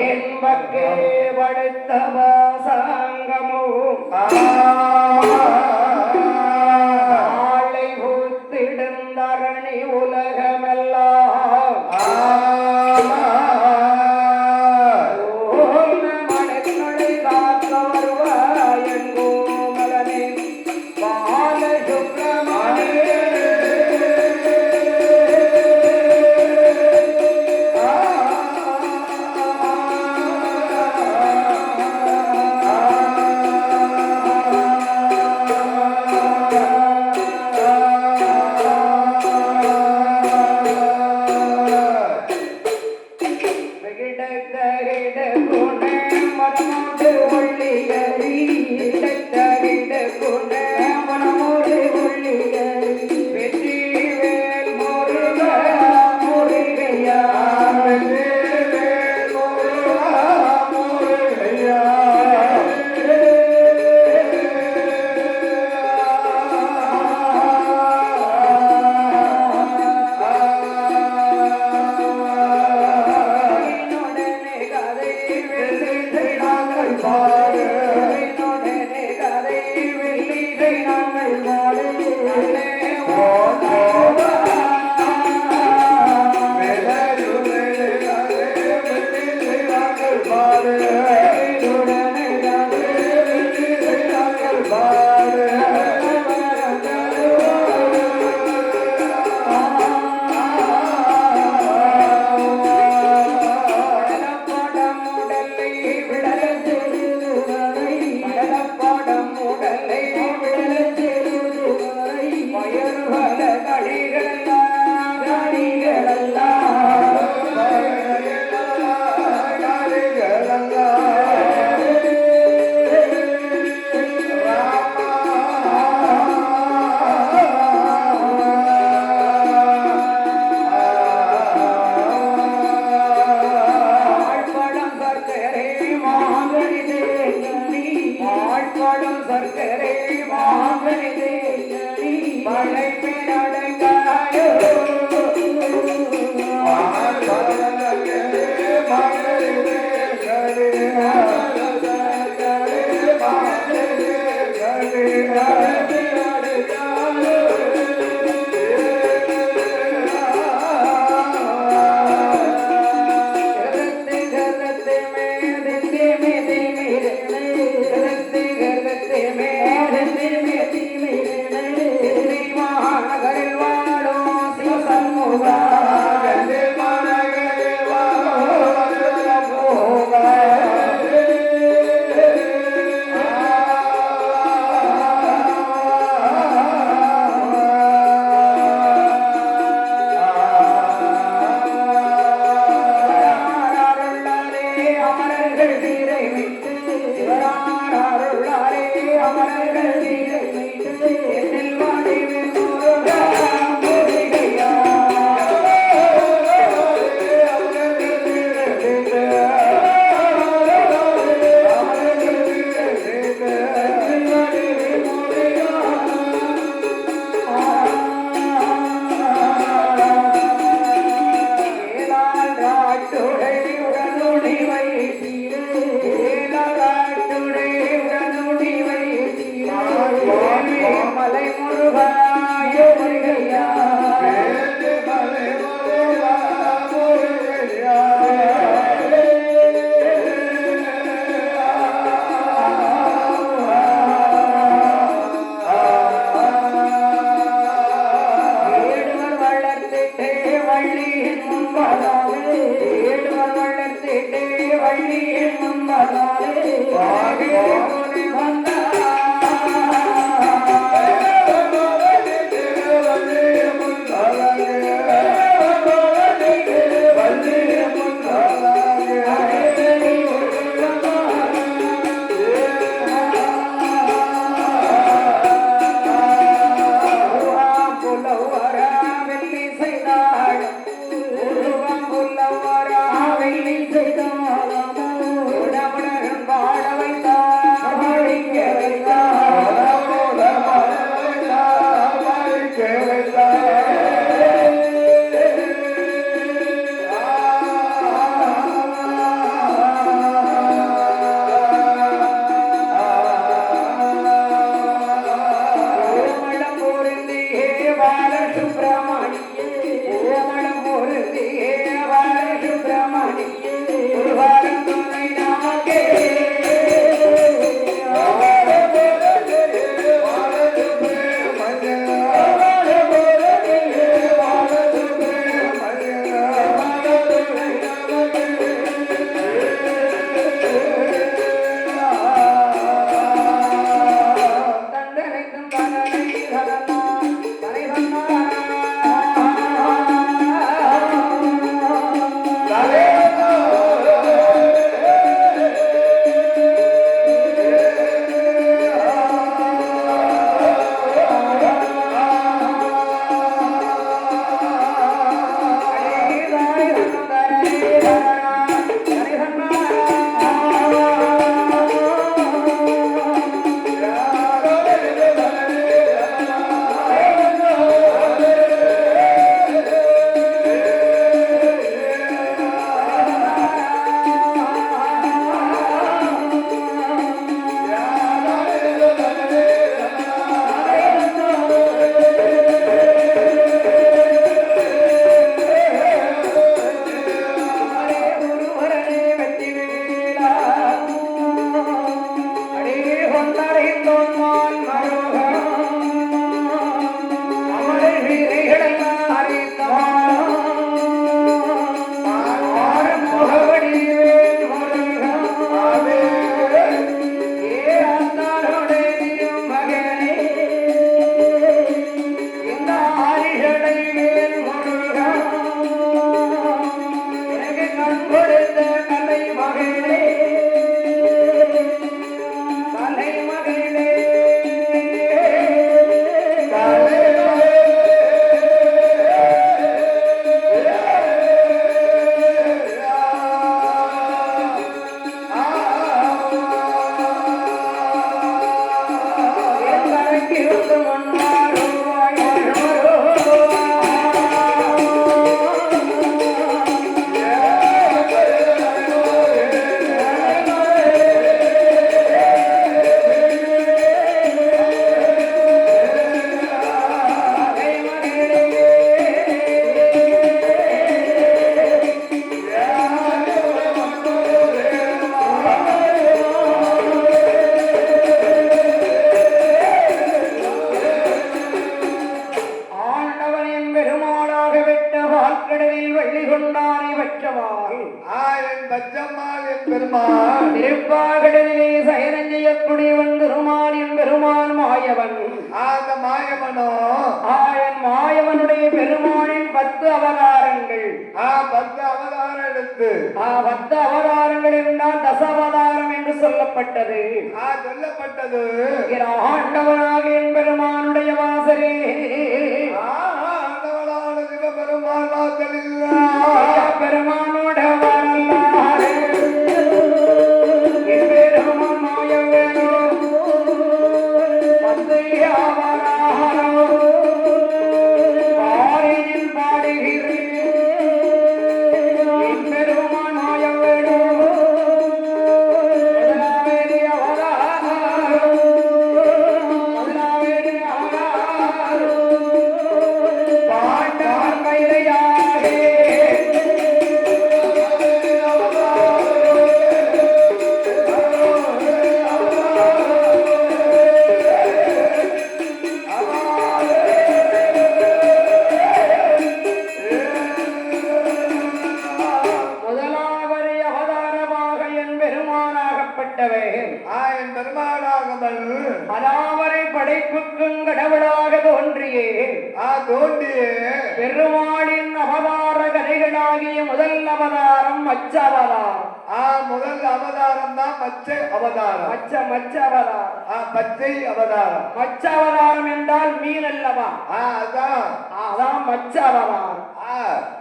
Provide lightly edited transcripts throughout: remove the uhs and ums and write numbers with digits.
என்பக்கே படுத்தவ சாங்கமும் ஆளை ஊத்திடுந்தரணி உலகமெல்லாம் மனங்களை காக்க வருவாய் எங்கோ மலனே பால சுப்பிரமணிய திருப்பாகடலிலே சயனம் செய்யக்கூடியவன் திருமால் என் பெருமான் மாயவன். அந்த மாயவனோ ஆயன் மாயவனுடைய பெருமானின் 10 அவதாரங்கள். 10 அவதாரம் எடுத்து 10 அவதாரங்கள் என்றால் தசாவதாரம் என்று சொல்லப்பட்டது. சொல்லப்பட்டது ஆண்டவனாக என் பெருமானுடைய வாசலே ஆண்டவனான சிவபெருமான் வாசலில் பெருமானோட வரலாறு என் பெருமான் மாயம் வேணும் 10 அவதாரம் பாரியில் பாடுகிறேன் என் பெருமான் மாயம் வேணும் முதலாவேதி அவதாரம் முதலாவேதி அவதாரம் பாண்டார் கைலையாகே முதலாவரை அவதாரமாக என் பெருமானாகப்பட்டவை என் பெருமானாகவன் அனாவரை படைப்புக்கும் கடவுளாக தோன்றியே பெருமாளின் அவதார கதைகளாகிய முதல் அவதாரம் மச்ச அவதாரம். முதல் அவதாரம் தான் மச்சை அவதாரம். மச்ச அவதாரம் பச்சை அவதாரம். மச்ச அவதாரம் என்றால் மீன் அல்லவா? அதான் மச்ச அவதாரம்.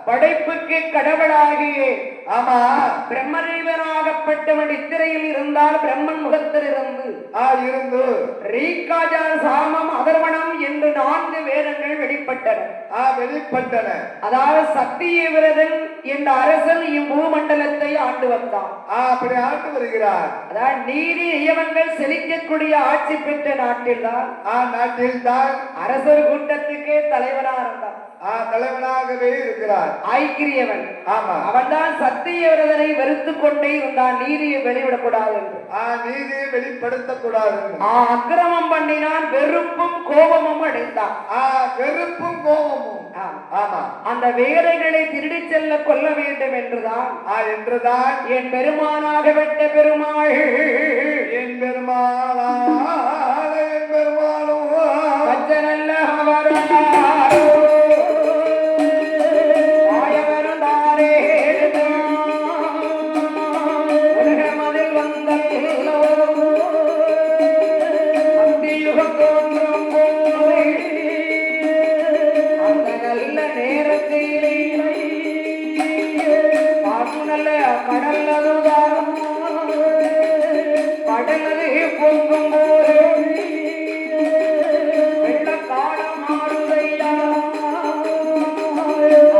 படைப்புக்கு கடவுளாகிய ஆமா பிரம்மதேவனாகப்பட்டவன் இத்திரையில் இருந்தால் பிரம்மன் முகத்தில் இருந்து ரீகாஜா சாமம் அதர்வனம் என்று 4 வேதங்கள் வெளிப்பட்டன. அதாவது சத்திய விரதன் என்ற அரசன் இம்மூமண்டலத்தை ஆண்டு வந்தான். அப்படி ஆண்டு வருகிறார். அதாவது நீதி நியமங்கள் செழிக்கக்கூடிய ஆட்சி பெற்ற நாட்டில்தான் நாட்டில்தான் அரசர் கூட்டத்துக்கே தலைவனா இருந்தான். தலைவனாகவே இருக்கிறார். ஐக்கிரியவன். ஆமா. அவன்தான் சத்தியவிரதனை வெறுத்துக் கொண்டே இருந்தான், நீதியை வெளிவிடக்கூடாது என்று. நீதியை வெளிப்படுத்தக்கூடாது. அக்கிரமம் பண்ணினான், வெறுப்பும் கோபமும் அடைந்தான். வெறுப்பும் கோபமும். ஆமா. அந்த வேலைகளை திருடி செல்ல கொள்ள வேண்டும் என்றுதான் என் பெருமானாக விட்ட பெருமாள், என் பெருமாளா என் பெருமாளும் நல்ல அவராரோ ஆயவருந்தாரே உலகமதில் வந்தல்லோ அந்தியுகம் தோன்றும் போதே அந்த நல்ல நேரத்திலே நல்ல கடல் அதுதான் கடலது பொங்கும் போது வெள்ளக்காலம் மாறுதையா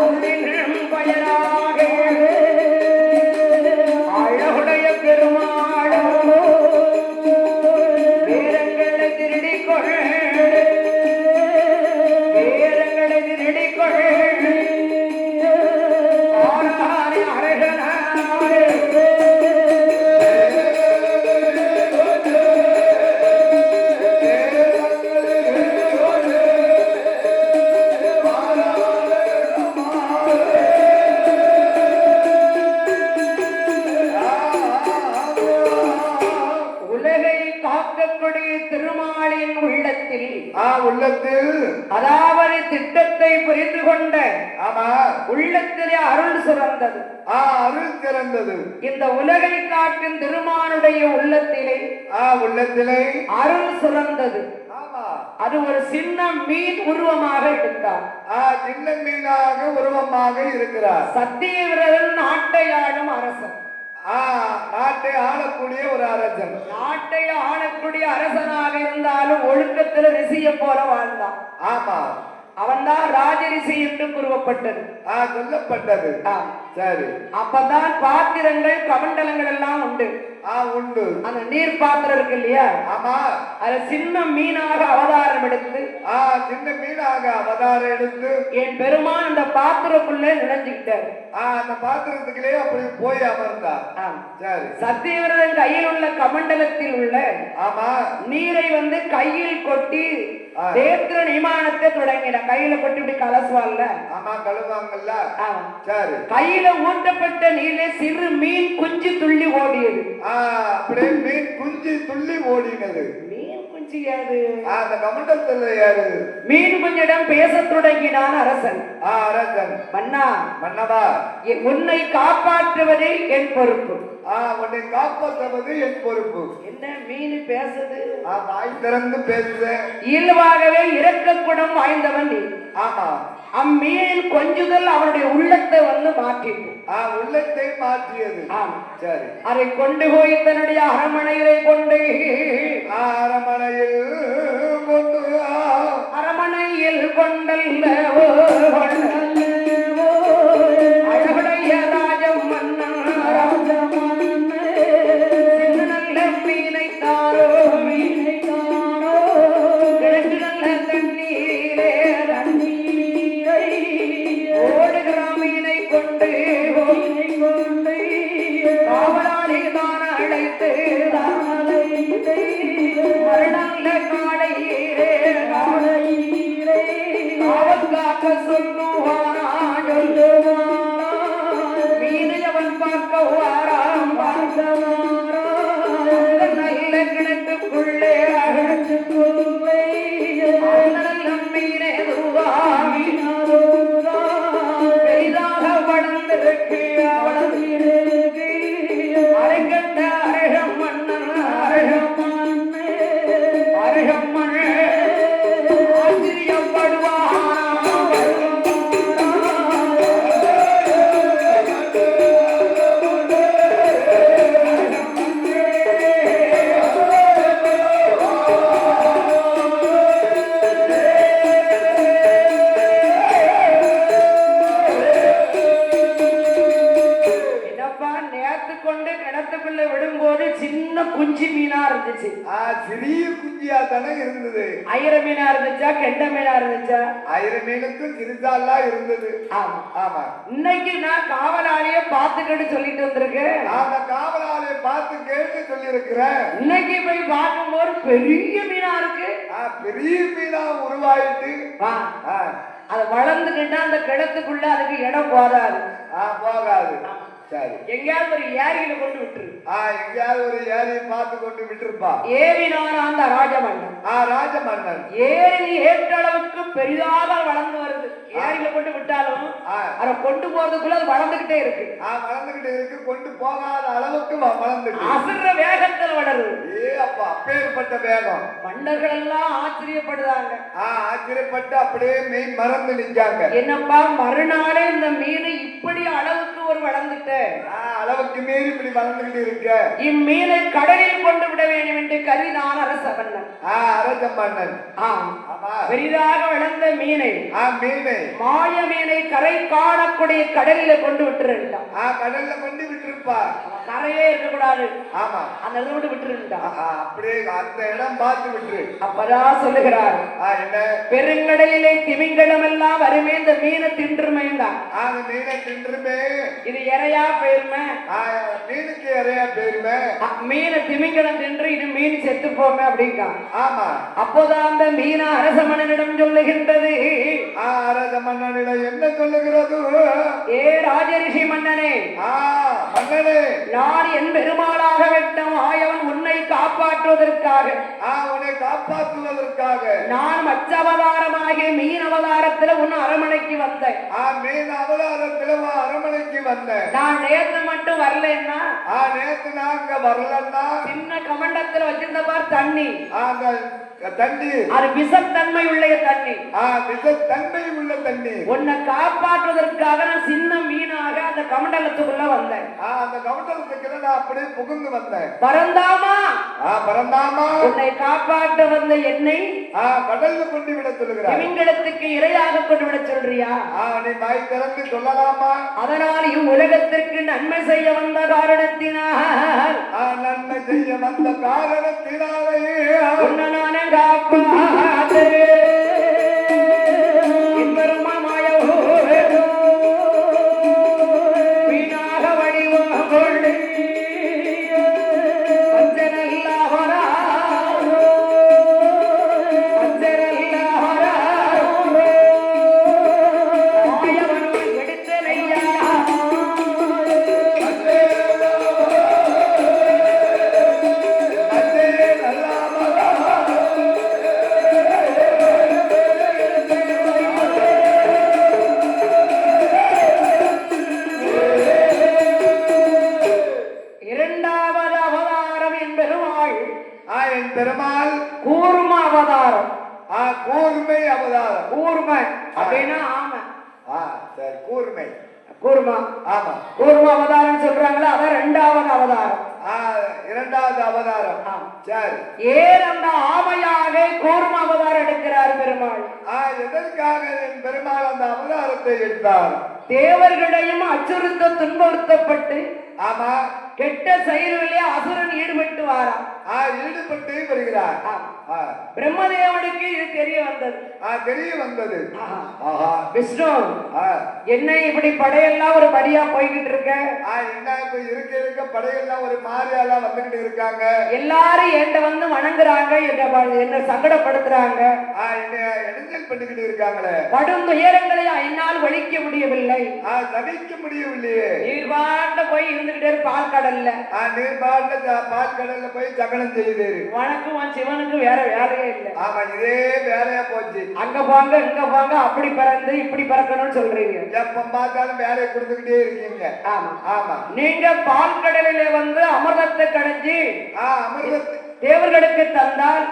அதிலும் பயனாக அழகுடைய பெருமாளும் வேரங்களை திருடிக்கொள் வேரங்களை திருடிக்கொள் திருமாலின் உள்ளத்தில் அதாவது திட்டத்தை புரிந்து கொண்ட உள்ளத்திலே அருள் சிறந்தது. இந்த உலகை காட்டும் திருமானுடைய உள்ளத்திலே அருள் சிறந்தது. அது ஒரு சின்ன மீன் உருவமாக எடுத்தார். சின்ன மீனாக உருவமாக இருக்கிறார். சத்தியவிரதன் நாட்டை ஆளும் அரசன், நாட்டை ஆளக்கூடிய ஒரு அரசன். நாட்டை ஆளக்கூடிய அரசனாக இருந்தாலும் ஒழுக்கத்தில் ரிஷியை போல வாழ்ந்தான். ஆமா, அவன்தான் ராஜரிஷி என்று கூறப்பட்டது, சொல்லப்பட்டது. சரி, அப்பதான் பாத்திரங்கள் கமண்டலங்கள் எல்லாம் உண்டு. உண்டு. அந்த நீர் பாத்திரம் இருக்கு இல்லையா? ஆமா. அது சின்ன மீனாக அவதாரம் எடுத்து சின்ன மீனாக அவதாரம் எடுத்து என் பெருமான் அந்த பாத்திரக்குள்ளே நுழைஞ்சுக்கிட்டார். அந்த பாத்திரத்துக்குள்ளே அப்படி போய் அமர்ந்தார். சரி, சத்தியவிரதன் கையில் உள்ள கமண்டலத்தில் உள்ள நீரை கையில் கொட்டி தேத்திர நிமானத்தை தொடங்கின. கையில கொட்டி இப்படி கலசுவாங்கல்ல, கழுவாங்கல்ல. சரி, கையில ஊட்டப்பட்ட நீரிலே சிறு மீன் குஞ்சு துள்ளி ஓடியது. அப்படியே மீன் குஞ்சு துள்ளி ஓடினது. மீன் குஞ்சு யாரு? அந்த கமண்டலத்துல யாரு? மீன் குஞ்சிடம் பேச தொடங்கினான் அரசன். அரசன், மன்னவா, உன்னை காப்பாற்றுவதே என் பொறுப்பு. உன்னை காப்பாற்றுவது என் பொறுப்பு. என்ன மீன் பேசுது? வாய் திறந்து பேசுது. இயல்பாகவே இரக்க குணம் வாய்ந்தவன் நீ. ஆமா, அம்மீனின் கொஞ்சுதல் அவனுடைய உள்ளத்தை மாற்றிட்டு உள்ளத்தை மாற்றியது. சரி, அதை கொண்டு போய் தன்னுடைய அரமனையிலே கொண்டு அரமனையில் கொண்டல்லவோ அழகுடைய ராஜம் மன்னன் நல்ல மீனை தாரோ கிழக்கு நல்ல தண்ணீரே ஓடுகிற மீனை கொண்டு காவலாளி தான் அழைத்து மரணல்ல காலையீரே காவல் காக்க சொல்லுவானா மீனை அவன் பார்க்க வாராம் நல்ல கிணத்துக்குள்ளே நல்ல மீனே பெரிதாக வளர்ந்திருக்கு அரைக்கண்ட அரகம் மன்னன் அரகம் ஆச்சரியப்படுவான். வளர்த்து கொண்டு கிணத்துக்குள்ள விடும்போது சின்ன குஞ்சு மீனா இருந்துச்சு. சிறிய குஞ்சியா தானே இருந்தது. ஐர மீனா இருந்துச்சா கெண்ட மீனா இருந்துச்சா? ஐர மீனுக்கும் சிறுசாலாம் இருந்தது. ஆமா ஆமா. இன்னைக்கு நான் காவலாளிய பாத்துக்கிட்டு சொல்லிட்டு வந்திருக்கேன். அந்த காவலாளிய பார்த்து கேட்டு சொல்லி இருக்கிறேன். இன்னைக்கு போய் பார்க்கும்போது பெரிய மீனா இருக்கு. பெரிய மீனா உருவாயிட்டு அது வளர்ந்துக்கிட்டா அந்த கிணத்துக்குள்ள அதுக்கு இடம் போதாது. போகாது. சரி, எங்கேயாவது ஒரு ஏரியில கொண்டு விட்டுரு. எங்கேயாவது ஒரு ஏரியை பார்த்து கொண்டு விட்டுருப்பா. ஏரினான அந்த ராஜமன்னன். ராஜமன்னன் ஏரி ஏற்றளவுக்கு பெரிதாக வளர்ந்து வருது. ஏரியில கொண்டு விட்டாலும் அதை கொண்டு போறதுக்குள்ள அது வளர்ந்துகிட்டே இருக்கு. வளர்ந்துகிட்டே இருக்கு. கொண்டு போகாத அளவுக்கு வளர்ந்துட்டு அசுர வேகத்தில் வளருது. அப்பா அப்பேற்பட்ட வேகம். மன்னர்கள் எல்லாம் ஆச்சரியப்படுறாங்க. ஆச்சரியப்பட்டு அப்படியே மெய் மறந்து நிற்காங்க. என்னப்பா மறுநாளே இந்த மீன் இப்படி அளவுக்கு ஒரு வளர்ந்துட்ட, அளவுக்கு மீறி இப்படி வளர்ந்துகிட்டு இருக்க, இம்மீனை கடலில் கொண்டு விட வேண்டும் என்று கருதினான் அரச மன்னன். அரச மன்னன் பெரிதாக வளர்ந்த மீனை மாய மீனை கரை காணக்கூடிய கடலில கொண்டு விட்டுருந்தான். கடல்ல கொண்டு விட்டுருப்பா. கரையே இருக்கக்கூடாது. ஆமா, அந்த இடம் விட்டு விட்டுருந்தான். அப்படியே அந்த இடம் பார்த்து விட்டுரு. அப்பதான் சொல்லுகிறார், என்ன பெருங்கடலிலே திமிங்கலம் எல்லாம் வருமே இந்த மீனை தின்றுமேந்தான். அந்த மீனை தின்றுமே. இது இறையா போயிருமே. மீனுக்கு இறையா போயிருமே. மீனை திமிங்கலம் தின்று இது மீன் செத்து போமே அப்படிங்க. ஆமா. அப்போதான் அந்த மீனா அரச மன்னனிடம் சொல்லுகின்றது. அரச மன்னனிடம் என்ன சொல்லுகிறது? ஏ ராஜரிஷி மன்னனே, மன்னனே, நான் என் பெருமாளாக விட்டம் ஆயவன் உன்னை காப்பாற்றுவதற்காக, உன்னை காப்பாற்றுவதற்காக நான் மச்ச அவதாரமாகிய மீன் அவதாரத்துல உன் அரமனைக்கு வந்தேன். மீன் அவதாரத்துல அரமனைக்கு வந்தேன். நான் நேத்து மட்டும் வரலன்னா, நேத்து நாங்க வரலன்னா சின்ன கமண்டத்துல வச்சிருந்த பார் தண்ணி, தண்ணீர் அது விஷத்தன்மை உள்ள தண்ணி. விஷத்தன்மை உள்ள தண்ணி. உன்னை காப்பாற்றுவதற்காக நான் சின்ன மீனாக அந்த கமண்டலத்துக்குள்ள வந்தேன். அந்த கமண்டலத்துக்கு நான் அப்படியே புகுந்து வந்தேன். பரந்தாமா, பரந்தாமா, உன்னை காப்பாற்ற வந்த என்னை கடல்ல கொண்டு விட சொல்லுகிறார். திமிங்கலத்துக்கு இரையாக கொண்டு விட சொல்றியா? நீ வாய் திறந்து சொல்லலாமா? அதனால் இவ்வுலகத்திற்கு நன்மை செய்ய வந்த காரணத்தினால், நன்மை செய்ய வந்த காரணத்தினாலே உன்னை நானே காப்பாற்று. வீணாக வடிவம் கொண்டு பெருமாள் கூர்ம அவதாரம். கூர்மை அவதாரம். கூர்மை அப்படின்னா ஆமா. சரி, கூர்மை கூர்மா. ஆமா, கூர்ம அவதாரம் சொல்றாங்களா, அதான் இரண்டாவது அவதாரம். இரண்டாவது அவதாரம். சரி, ஏன் அந்த ஆமையாக கூர்ம அவதாரம் எடுக்கிறார் பெருமாள்? எதற்காக என் பெருமாள் அந்த அவதாரத்தை எடுத்தார்? தேவர்களையும் அச்சுறுத்த துன்புறுத்தப்பட்டு, ஆமா, கெட்ட செயலிலே அசுரன் ஈடுபட்டு வாரான். ஈடுபட்டு வருகிறார். பிரம்மதேவனுக்கு இது தெரிய வந்தது. தெரிய வந்தது. விஷ்ணு, என்ன இப்படி படையெல்லாம் ஒரு படியா போய்கிட்டு இருக்க? என்ன இப்ப இருக்க இருக்க படையெல்லாம் ஒரு மாதிரியெல்லாம் வந்துகிட்டு இருக்காங்க. எல்லாரும் என்கிட்ட வந்து வணங்குறாங்க, என்ன சங்கடப்படுத்துறாங்க, இடைஞ்சல் பண்ணிக்கிட்டு இருக்காங்களே. படும் துயரங்களை என்னால் ஒழிக்க முடியவில்லை, சகிக்க முடியவில்லையே. நீர்பாண்ட போய் இருந்துகிட்டே பால் கடல்ல, நீர்பாண்ட பால் கடல்ல போய் சகனம் செய்யுது. வணக்கம் சிவனுக்கு வேற வேலையே இல்லை. ஆமா, இதே வேலையா போச்சு. அங்க போங்க இங்க போங்க, அப்படி பிறந்து இப்படி பிறக்கணும்னு சொல்றீங்க. எப்ப பார்த்தாலும் வேலையை கொடுத்துக்கிட்டே இருக்கீங்க. ஆமா ஆமா, நீங்க பால் கடலிலே வந்து அமிர்தத்தை கடைஞ்சி அமிர்தத்தை தேவர்களுக்கு தந்தால்,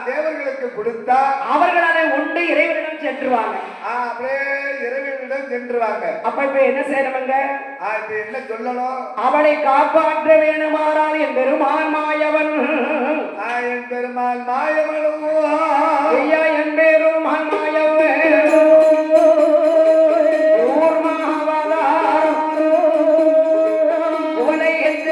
தேவர்களுக்கு கொடுத்தா அவர்கள் அதை உண்டு இறைவனிடம் சென்றுவாங்க. அப்படியே இறைவனிடம் சென்றுவாங்க. அப்ப இப்ப என்ன செய்யணுங்க? இப்ப என்ன சொல்லணும்? அவனை காப்பாற்ற வேணுமாறால் என் பெருமான் மாயவன், என் பெருமான் மாயவனும், ஐயா என் பெருமான் மாயவன் உவனை என்று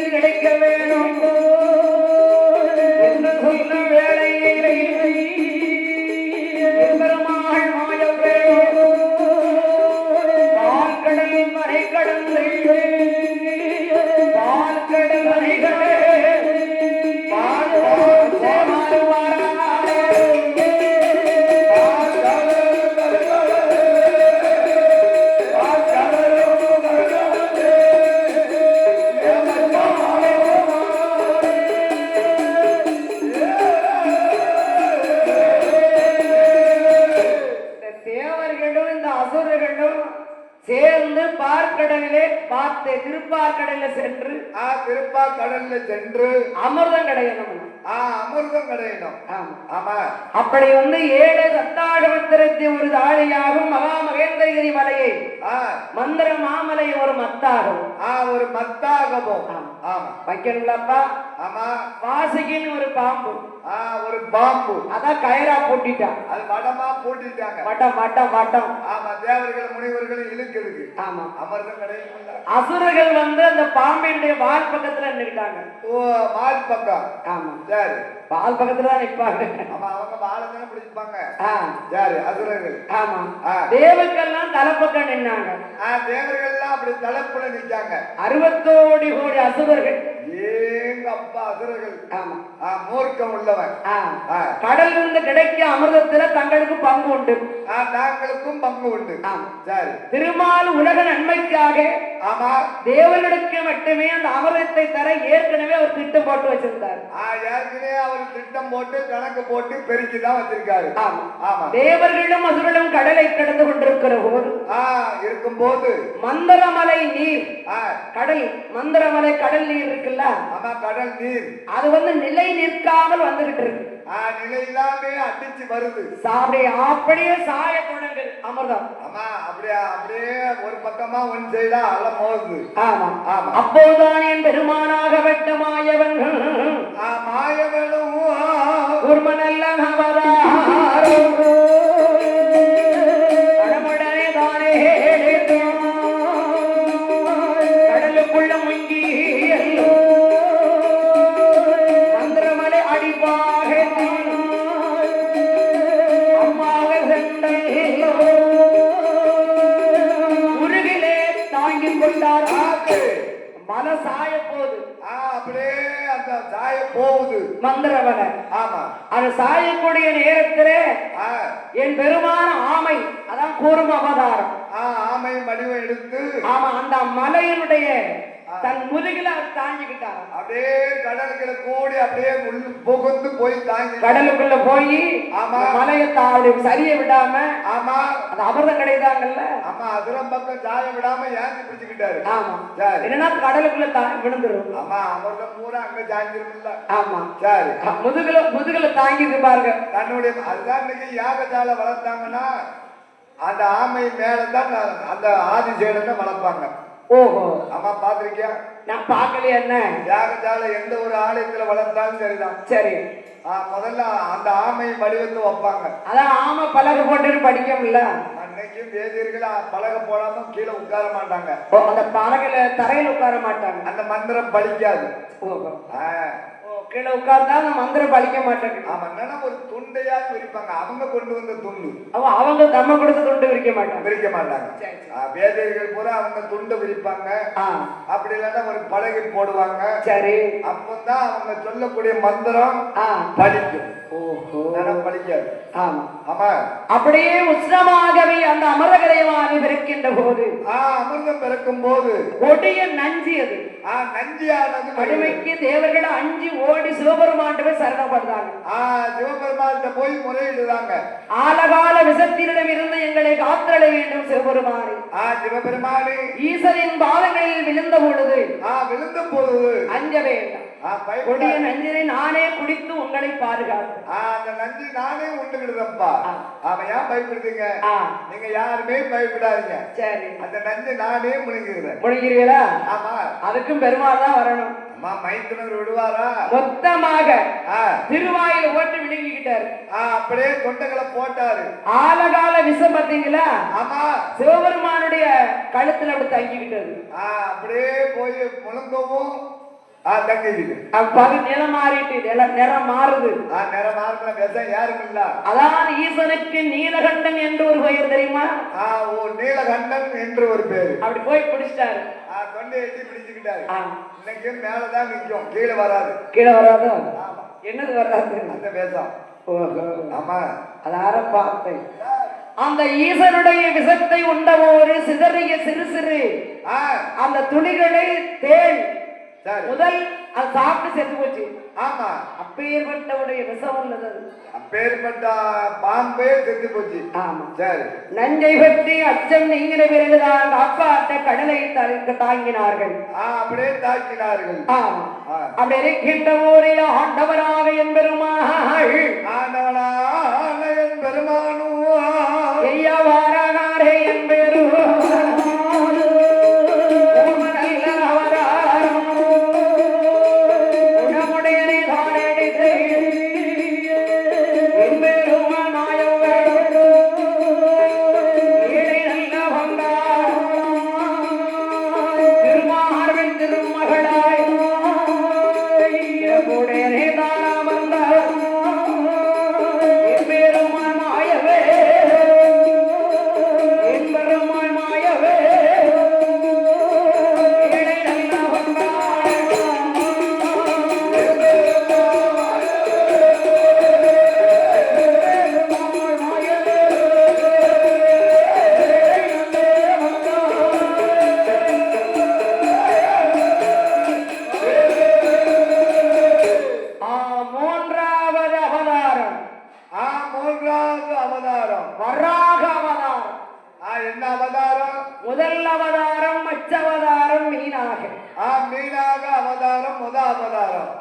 பார்த்து திருப்பார்கடல்ல சென்று திருப்பா கடல்ல சென்று அமிர்தம் கிடையணும். அமிர்தம் கிடையணும். ஆமா. அப்படி வந்து 7 சத்தாகவத்திரத்தை ஒரு தாழியாகும் மகா மகேந்திரகிரி மலையை மந்திர மாமலை ஒரு மத்தாகவும் ஒரு மத்தாகவும் வைக்கணும்லப்பா. ஆமா. வாசுகின்னு ஒரு பாம்பு ஒரு பாம்பு அதான் கயரா போட்டிட்டான். அது வடமா போட்டிட்டாங்க. வட்டம் வட்டம் வட்டம். ஆமா. தேவர்கள் முனிவர்கள் இழுக்குதுக்கு. ஆமா. அமிர்தம் கிடைக்கும். அசுரர்கள் வந்து அந்த பாம்பினுடைய வால் பக்கத்துல நின்னுட்டாங்க. வால் பக்கம். ஆமா. சரி. வால் பக்கத்துல தான் நிற்பாங்க. ஆமா. அவங்க வாழை தானே பிடிப்பாங்க. சரி. அசுரர்கள். ஆமா. தேவர்கள்லாம் தலைப்பக்கம் நின்னாங்க. தேவர்கள்லாம் அப்படி தலைப்புல நிற்காங்க. 60 கோடி அசுரர்கள். ஏங்க அப்பா அசுரர்கள். ஆமா. மூர்க்கம் உள்ளவன். கடல் இருந்து கிடைக்க அமிர்தத்துல தங்களுக்கு பங்கு உண்டு. தாங்களுக்கும் பங்கு உண்டு. சரி. திருமால் உலக நன்மைக்காக ஆமா தேவர்களுக்கு மட்டுமே அந்த அமிர்தத்தை தர ஏற்கனவே அவர் திட்டம் போட்டு வச்சிருந்தார். ஏற்கனவே அவர் திட்டம் போட்டு கணக்கு போட்டு பெருக்கிதான் வச்சிருக்காரு. ஆமா. தேவர்களும் அசுரர்களும் கடலை கடந்து கொண்டிருக்கிற போது இருக்கும்போது மந்திரமலை நீர் கடல் மந்திரமலை கடல் நீர் இருக்குல்ல. ஆமா. கடல் நீர் அது வந்து நிலை நிற்காமல் வந்துகிட்டு இருக்கு. நிலை இல்லாமே அடிச்சு வருது. அப்படியே சாய தொடங்குது அமிர்தம். ஆமா. அப்படியே அப்படியே ஒரு பக்கமா ஒன் சைடா அல மோதுது. ஆமா. ஆமா. அப்போதுதான் என் பெருமானாக வெட்ட மாயவன் மாயவனும் குர்மனல்ல கடமுடனே தானே கடலுக்குள்ள முங்கி மந்திரமலை அடிப்பாக அம்மாக சென்றை முருகிலே தாங்கிக் கொண்டார். மலை சாய போகுது. அப்படியே அந்த சாய போகுது மந்திரவனை. ஆமா. அது சாயக்கூடிய நேரத்திலே என் பெருமான ஆமை அதான் கூறும் அவதாரம். ஆமை வடிவம் எடுத்து ஆமா அந்த மலையினுடைய தன் முதுகில தாங்கிக்கிட்டார். அப்படியே கடலுக்குள்ள கூடி அப்படியே புகுந்து போய் தாங்கி கடலுக்குள்ள போய் மலையை சரிய விடாம. ஆமா. அது அமிர்தம் கிடையாதாங்கல்ல. ஆமா. அதுரம் பக்கம் சாய விடாம ஏந்தி பிடிச்சுக்கிட்டாரு. ஆமா. என்னன்னா கடலுக்குள்ள விழுந்துரும். ஆமா. அமிர்தம் பூரா அங்க சாஞ்சிருக்குல்ல. ஆமா. சரி. முதுகுல தாங்கிட்டு பாருங்க. தன்னுடைய அதுதான் இன்னைக்கு யாகசாலை வளர்த்தாங்கன்னா அந்த ஆமை மேலதான் அந்த ஆதிசேடனை வளர்ப்பாங்க. ஓஹோ. ஆமா. பாத்திருக்கியா? நான் பாக்கலையா? என்ன யாகசாலை எந்த ஒரு ஆலயத்துல வளர்த்தாலும் சரிதான். சரி. முதல்ல அந்த ஆமை வடிவத்தை வைப்பாங்க. அதான் ஆமை பலகை போட்டு படிக்கல. அன்னைக்கும் வேதியர்கள் பலகை போடாம கீழே உட்கார மாட்டாங்க. அந்த பலகையில தரையில உட்கார மாட்டாங்க. அந்த மந்திரம் பலிக்காது. கீழே உட்கார்ந்தா அந்த மந்திரம் பலிக்க மாட்டாங்க. ஆமா. என்னன்னா ஒரு துண்டையா விரிப்பாங்க. அவங்க கொண்டு வந்த துண்டு. அவங்க தம்ம கொடுத்த துண்டு விரிக்க மாட்டாங்க. வேதியர்கள் பூரா அவங்க துண்டு விரிப்பாங்க. அப்படி இல்லைன்னா ஒரு பலகை போடுவாங்க. சரி. அப்பதான் அவங்க சொல்லக்கூடிய மந்திரம் பலிக்கும். பலிக்காது. ஆமா. அப்படியே உஷ்ணமாகவே அந்த அமிர்தகரைவாணி பிறக்கின்ற போது அமிர்தம் பிறக்கும் போது கொடிய நஞ்சி அது நஞ்சியானது கடுமைக்கு தேவர்கள் அஞ்சு ஓடி சிவபெருமான்கிட்ட சரணப்படுறாங்க. சிவபெருமான்கிட்ட போய் முறையிடுறாங்க. ஆலகால விஷத்தினிடம் இருந்து எங்களை காத்தள வேண்டும் சிவபெருமானே. சிவபெருமானே ஈசரின் பாதங்களில் விழுந்த பொழுது அஞ்ச வேண்டாம். கொடிய நஞ்சினை நானே குடித்து உங்களை பாதுகாத்து அந்த நஞ்சு நானே உண்டுகிடுதப்பா. அவன் ஏன் பயப்படுறீங்க? நீங்க யாருமே பயப்படாதீங்க. சரி. அந்த நஞ்சு நானே முழுங்கிறீங்களா? ஆமா. அதுக்கும் பெருமாள் தான் வரணும். அம்மா மைத்துனர் விடுவாரா? மொத்தமாக திருவாயில ஓட்டு விழுங்கிக்கிட்டாரு. அப்படியே தொண்டைகளை போட்டாரு. ஆலகால விஷம் பார்த்தீங்களா? ஆமா. சிவபெருமானுடைய கழுத்துல அப்படி தங்கிக்கிட்டது. அப்படியே போய் முழுங்கவும் நிறம் மாறிட்டு நிறம் மாறுது. நிறம் மாறுதுல விஷம் யாரும் இல்ல. அதான் ஈசனுக்கு நீலகண்டன் என்று ஒரு பெயர் தெரியுமா? நீலகண்டன் என்று ஒரு பேரு. அப்படி போய் பிடிச்சிட்டாரு. தொண்டை எட்டி பிடிச்சுக்கிட்டாரு. இன்னைக்கு மேலதான் நிற்கும், கீழே வராது. கீழே வராது. என்னது வராது? அந்த விஷம். ஆமா. அதார பார்த்தேன். அந்த ஈசனுடைய விஷத்தை உண்டவோரு சிதறிய சிறு சிறு அந்த துணிகளை தேள் முதல் அது சாப்பிட்டு செத்து போச்சு. ஆமா, அப்பேற்பட்டவுடைய விஷம் உள்ளது. அப்பேற்பட்ட பாம்பே செத்து போச்சு. ஆமா, சரி. நஞ்சை பற்றி அச்சம் நீங்கிற பிறகுதான் காப்பாற்ற கடலை தாங்கினார்கள். அப்படியே தாக்கினார்கள். ஆமா, அப்படி இருக்கின்ற ஊரில் ஆண்டவராக என் பெருமாள், ஆண்டவனாக என் பெருமானோ ஐயாவாரானாரே என் பெருமாள்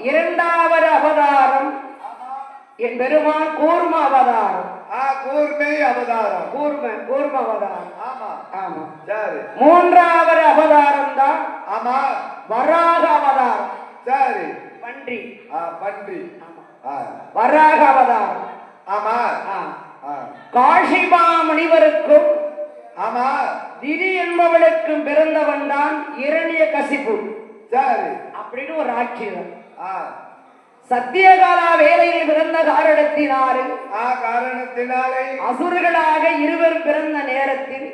இரண்டாவது அவதாரம் என் பெருமான் கூர்ம அவதாரம். கூர்மை அவதாரம். கூர்ம அவதாரம். ஆமா ஆமா, சரி. மூன்றாவது அவதாரம் தான் ஆமா வராக அவதாரம். சரி. பன்றி. பன்றி. வராக அவதாரம். ஆமா. காஷிபா முனிவருக்கும் ஆமா திதி என்பவளுக்கும் பிறந்தவன் தான் இரணிய கசிப்பு. சரி. அப்படின்னு ஒரு ஆட்சியர். சத்தியகாலா வேலையில் பிறந்த காரணத்தினாலே அசுரர்களாக இருவர் பிறந்த நேரத்தில்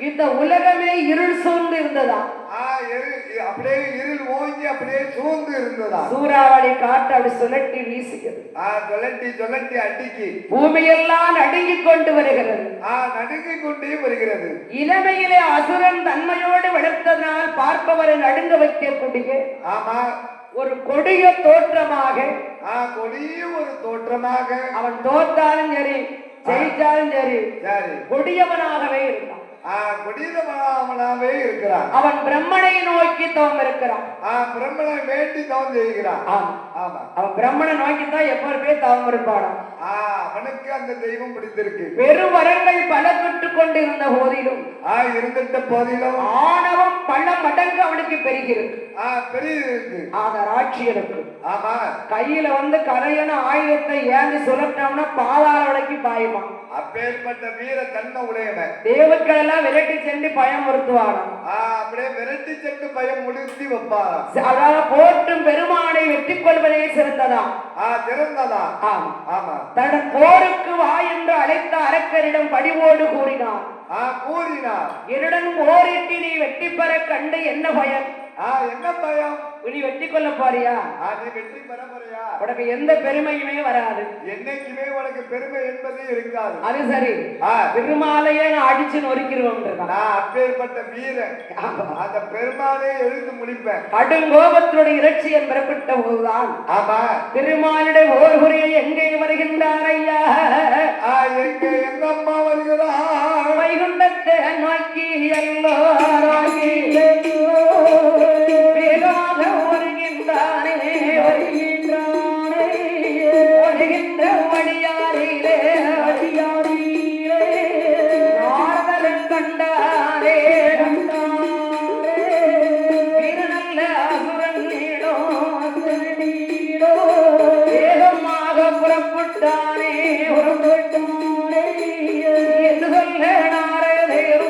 இந்த உலகமே இருள் சூழ்ந்து இருந்ததா. அப்படியே இருள் ஓங்கி அப்படியே சூழ்ந்து இருந்ததா. சூறாவளி காற்று அப்படி சுழட்டி வீசுகிறது. சுழட்டி அடிக்கி பூமியெல்லாம் நடுங்கிக் கொண்டு வருகிறது. நடுங்கிக் கொண்டே வருகிறது. இளமையிலே அசுரன் தன்மையோடு வளர்த்ததனால் பார்ப்பவரை நடுங்க வைக்கக்கூடிய ஆமா ஒரு கொடிய தோற்றமாக, கொடிய ஒரு தோற்றமாக அவன் தோற்றாலும் சரி ஜெயிச்சாலும் சரி கொடியவனாகவே இருக்கான். கொடியவனாகவே இருக்கிறான். அவன் பிரம்மனை நோக்கி தவம் இருக்கிறான். பிரம்மனை வேண்டி தவம் செய்கிறான். அவன் பிரம்மனை நோக்கி தான் எப்பொழுதுமே தவம் இருப்பானா. அவனுக்கு அந்த தெய்வம் பிடித்திருக்கு. பெருவரங்கள் பல பெற்றுக் கொண்டிருந்த போதிலும் இருந்திட்ட போதிலும் ஆணவம் பல மடங்கு அவனுக்கு பெருகிறது. பெரிய ஆட்சியருக்கு ஆமா கையில கரையான ஆயுதத்தை ஏந்தி சுழட்டோம்னா பாதாள வரைக்கும் பாயுமா. அப்பேற்பட்ட வீர தன்மை உடையவன். தேவர்கள் எல்லாம் விரட்டி சென்று பயமுறுத்துவானா. அப்படியே விரட்டி சென்று பயம் முடித்து வைப்பாரா. அதாவது போற்றும் பெருமானை வெற்றி கொள்வதே சிறந்ததா. சிறந்ததா. ஆமா. தன் போருக்கு வா என்று அழைத்த அரக்கரிடம் படிவோடு கூறினார். என்னுடன் போரிட்டு நீ வெற்றி பெற கண்டு என்ன பயன்? என்ன பயம்? நீ வெற்றி கொள்ள போறியா? நீ வெற்றி பெற போறியா? உனக்கு எந்த பெருமையுமே வராது. என்னைக்குமே உனக்கு பெருமை என்பதே இருக்காது. அது சரி, பெருமாளையே நான் அடிச்சு நொறுக்கிடுவோம். நான் அப்பேற்பட்ட வீரன். அந்த பெருமாளையே எழுந்து முடிப்பேன். கடும் கோபத்துடைய இலட்சியம் பெறப்பட்ட போதுதான் ஆமா பெருமாளுடைய ஓர் குறியை எங்கே வருகின்றார் ஐயா? எங்கே எங்க அம்மா வருகிறார்? வைகுண்டத்தை நோக்கி எல்லோராகி வேகாக வருகின்றானே வருகின்ற வழியாரிலே நாரதன் கண்டாரே வீரநல்ல அசுரன் நீடோ வேகமாக புறப்பட்டானே என்று சொல்ல நாரதேரோ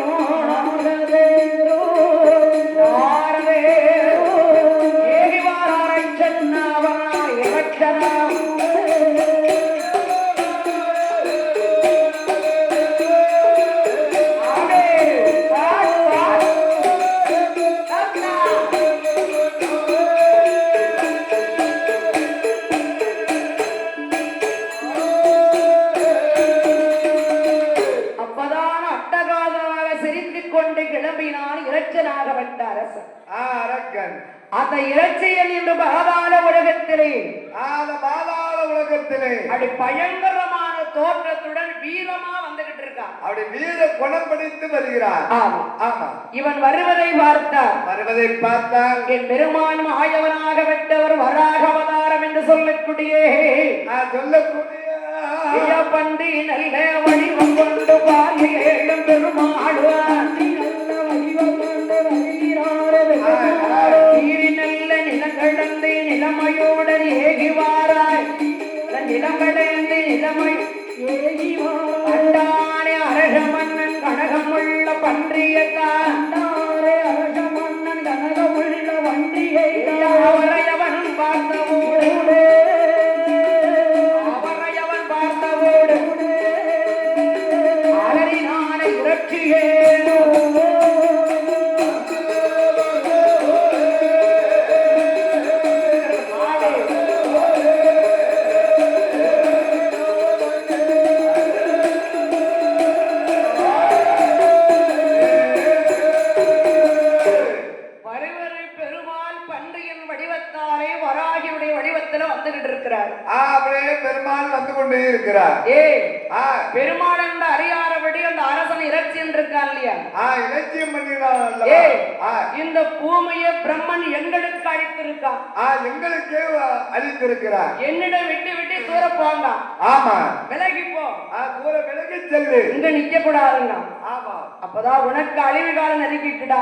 அரக்கன் அந்த இறைச்சியன் என்று பாதாள உலகத்திலே பாதாள உலகத்திலே அப்படி பயங்கரமான தோற்றத்துடன் வீரமா வந்துகிட்டு இருக்கான். அப்படி வீர குணம் படித்து வருகிறார். ஆமா ஆமா. இவன் வருவதை பார்த்தால் என் பெருமான் ஆயவனாக விட்டவர் வராக அவதாரம் என்று சொல்லக்கூடிய பண்டி நல்ல வடிவம் கொண்டு பாயும் பெருமாளுவார் நல்ல நிலங்கடந்து நிலைமையோடு ஏகிவாராய் நிலங்கடந்து நிலைமை ஏகிவாரே அரச மன்னன் கனகமுள்ள பன்றியத்தாரே அரச மன்னன் கனகமுள்ள பன்றியை அவரையவன் பார்த்தவோடு அலறினான இறச்சியே பெருமாள் வந்து கொண்டே இருக்கிறார். பெருமாள் என்ற அறியாரபடி அந்த அரசன் இலட்சியம் இருக்கான் இல்லையா? இலட்சியம் பண்ணினான். இந்த பூமியை பிரம்மன் எங்களுக்கு அளித்திருக்கான். எங்களுக்கே அளித்திருக்கிறார். என்னிடம் விட்டு விட்டு தூர போங்க. ஆமா, விலகி போ. தூர விலகி செல்லு. இங்க நிக்க கூடாதுங்க. ஆமா, அப்பதான் உனக்கு அழிவு காலம் நெருங்கிட்டுடா.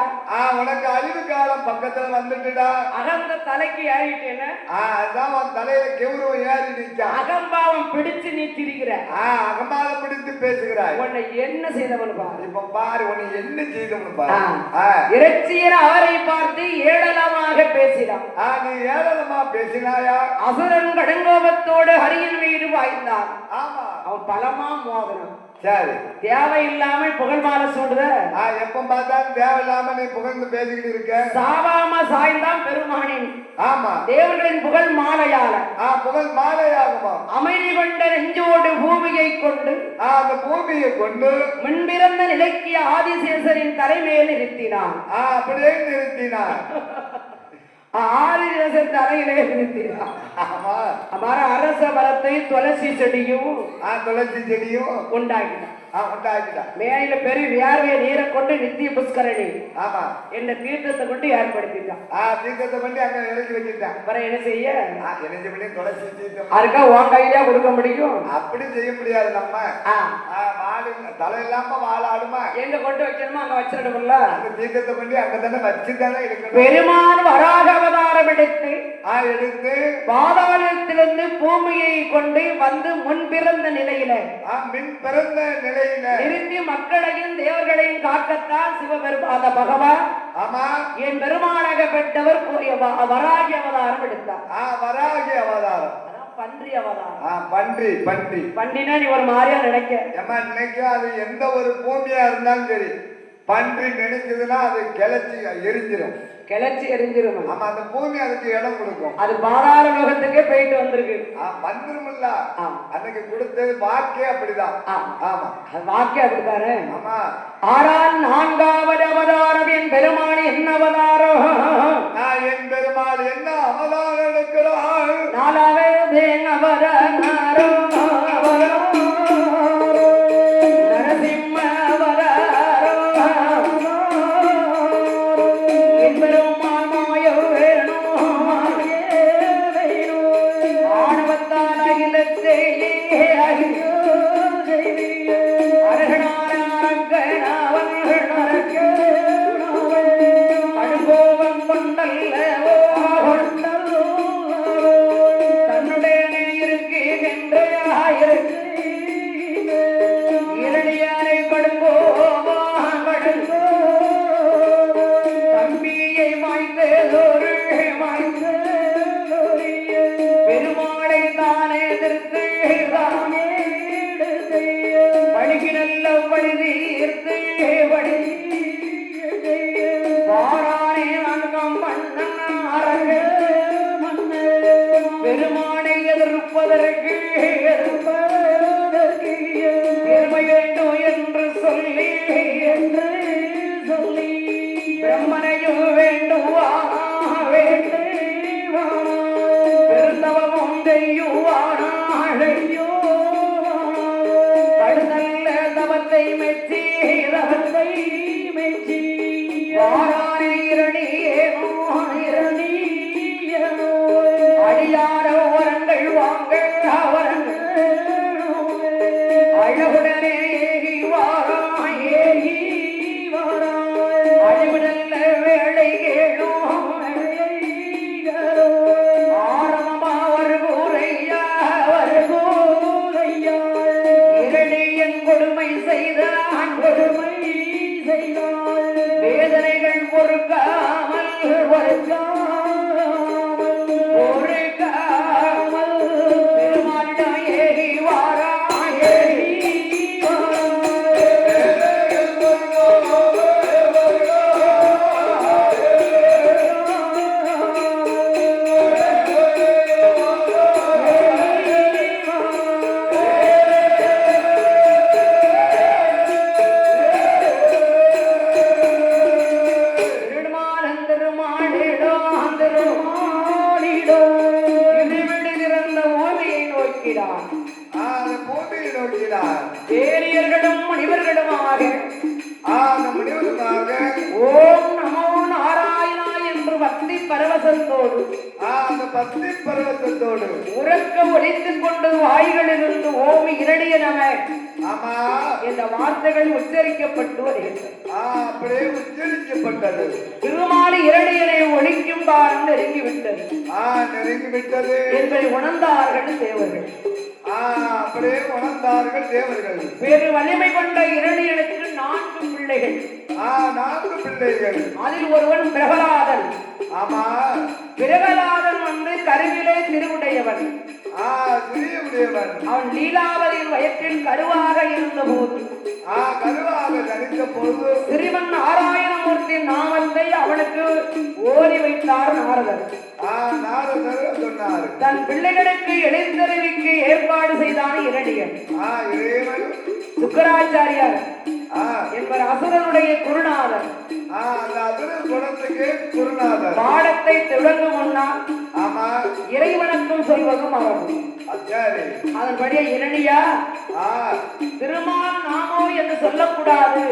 உனக்கு அழிவு காலம் பக்கத்துல வந்துட்டுடா. அகந்த தலைக்கு ஏறிட்டேன்னு அதான் உன் தலையில கெவுரவம் ஏறி நிற்க. அகம்பாவம் பிடிச்சு நீ திரிகிற. அகம்பாவம் பிடித்து பேசுகிறாய். உன்னை என்ன செய்தவன் பாரு. இப்ப பாரு உன்னை என்ன செய்தவன் பாரு. இறைச்சியர் அவரை பார்த்து ஏளனமாக பேசினான். நீ ஏளனமா பேசினாயா? அசுரன் கடுங்கோபத்தோடு ஹரியின் மீது வாய்ந்தான். ஆமா, அவன் பலமா மோதனம். சரி, தேவையில்லாம புகழ் மாலை சூடுத. எப்ப பார்த்தாலும் தேவையில்லாம நீ புகழ்ந்து பேசிக்கிட்டு இருக்க. சாவாம சாய்ந்தான் பெருமானின். ஆமா, தேவர்களின் புகழ் மாலையால. புகழ் மாலையாகுமா? அமைதி கொண்ட நெஞ்சோடு பூமியை கொண்டு அந்த பூமியை கொண்டு முன்பிறந்த நிலைக்கிய ஆதிசேஷரின் தலைமையில் நிறுத்தினான். அப்படியே நிறுத்தினான். ஆதிசேஷன் தலையிலே நிறுத்தினான். அரச மரத்தை துளசி செடியும் உண்டாகினான். மேல பெரிய வியார்வை நீரை கொண்டு நித்திய புஷ்கரணி என்ன தீர்த்தத்தை கொண்டு ஏற்படுத்திட்டான். தீர்த்தத்தை கொண்டு அங்க இறக்கி வச்சுட்டான். அப்புறம் என்ன செய்ய? துளசி தீர்த்தம் அதுக்கா உன் கையில கொடுக்க முடியும்? அப்படி செய்ய முடியாது. நம்ம மாடு தலை இல்லாம வாழாடுமா? எங்க கொண்டு வைக்கணுமோ அங்க வச்சிடணும்ல. அந்த தீர்த்தத்தை கொண்டு அங்க தானே வச்சுதானே இருக்கணும். பெருமான் வராக அவதாரம் எடுத்து பாதாளத்திலிருந்து பூமியை கொண்டு வந்து முன் பிறந்த நிலையில நிறுத்தி மக்களையும் தேவர்களையும் காக்கத்தான் சிவபெருமான பகவான் என் பெருமானாக பெற்றவர் வராகி அவதாரம் எடுத்தார். வராகி அவதாரம் பன்றி அவதாரம். பன்றி பன்றி பன்றினா நீ ஒரு மாதிரியா நினைக்க. அது எந்த ஒரு பூமியா இருந்தாலும் சரி, பன்றி நினைச்சதுன்னா அது கிளச்சி எரிஞ்சிரும். ஆமா, அந்த பூமி அதுக்கு இடம் கொடுக்கும். அது பாதாள லோகத்துக்கே போயிட்டு வந்திருக்கு. வந்துருமில்ல. அன்னைக்கு கொடுத்தது வாக்கே அப்படிதான். ஆமா, வாக்கே அப்படித்தானே. ஆமா. ஆனால் நான்காவது அவதாரம் என் பெருமாள் என்ன அவதாரம்? என் பெருமாள் என்ன அவதாரம் எடுக்கிறாள்? நாலாவது அவதாரம் பெருமானை எதிர்ப்பதற்கு பெருமை வேண்டும் என்று சொல்லி பிரம்மனையும் வேண்டுவா திருமாலிடோ திருமாலிடோ இடிவிடி திறந்த ஓமையை நோக்கினார். அந்த பூமியை நோக்கினார். தேரியர்களும் முனிவர்களுமாக அந்த முனிவருமாக ஓம் நமோ நாராயணா என்று பக்தி பரவசத்தோடு அந்த பக்தி பரவசத்தோடு உறக்க ஒலித்துக் கொண்டு வாய்களிலிருந்து ஓம் இரடிய நம ஆமா என்ற வார்த்தைகள் உச்சரிக்கப்பட்டு வருகின்றன. அப்படியே உச்சரிக்கப்பட்டது. திருமாலி இரடியனை ஒழிக்கும் காலம் நெருங்கிவிட்டது. நெருங்கிவிட்டது என்பதை உணர்ந்தார்கள் தேவர்கள். அப்படியே உணர்ந்தார்கள் தேவர்கள். வேறு வலிமை கொண்ட இரடியனுக்கு 4 பிள்ளைகள். 4 பிள்ளைகள். அதில் ஒருவன் பிரகலாதன். ஆமா பிரகலாதன் வந்து கருவிலே திருவுடையவன். சிறியவுடையவன். அவன் லீலாவதியின் வயிற்றில் கருவாக இருந்த போது கருவாக தரித்த போது ஸ்ரீமன் நாராயணமூர்த்தி நாமத்தை அவனுக்கு ஓதி வைத்தார் நாரதர். நாரதர் சொன்னார். தன் பிள்ளைகளுக்கு எழுந்தறிவிக்கு ஏற்பாடு செய்தான் இரடியன். இறைவன் சுக்கராச்சாரியார் என்பவர் அசுரனுடைய குருநாதர். அந்த அசுர குணத்துக்கு குருநாதர். பாடத்தை தொடங்கும் முன்னால் ஆமா இறைவணக்கம் சொல்வதும் மரபு. அதன்படியே இரணியா திருமால் நாமோ என்று சொல்லக்கூடாது.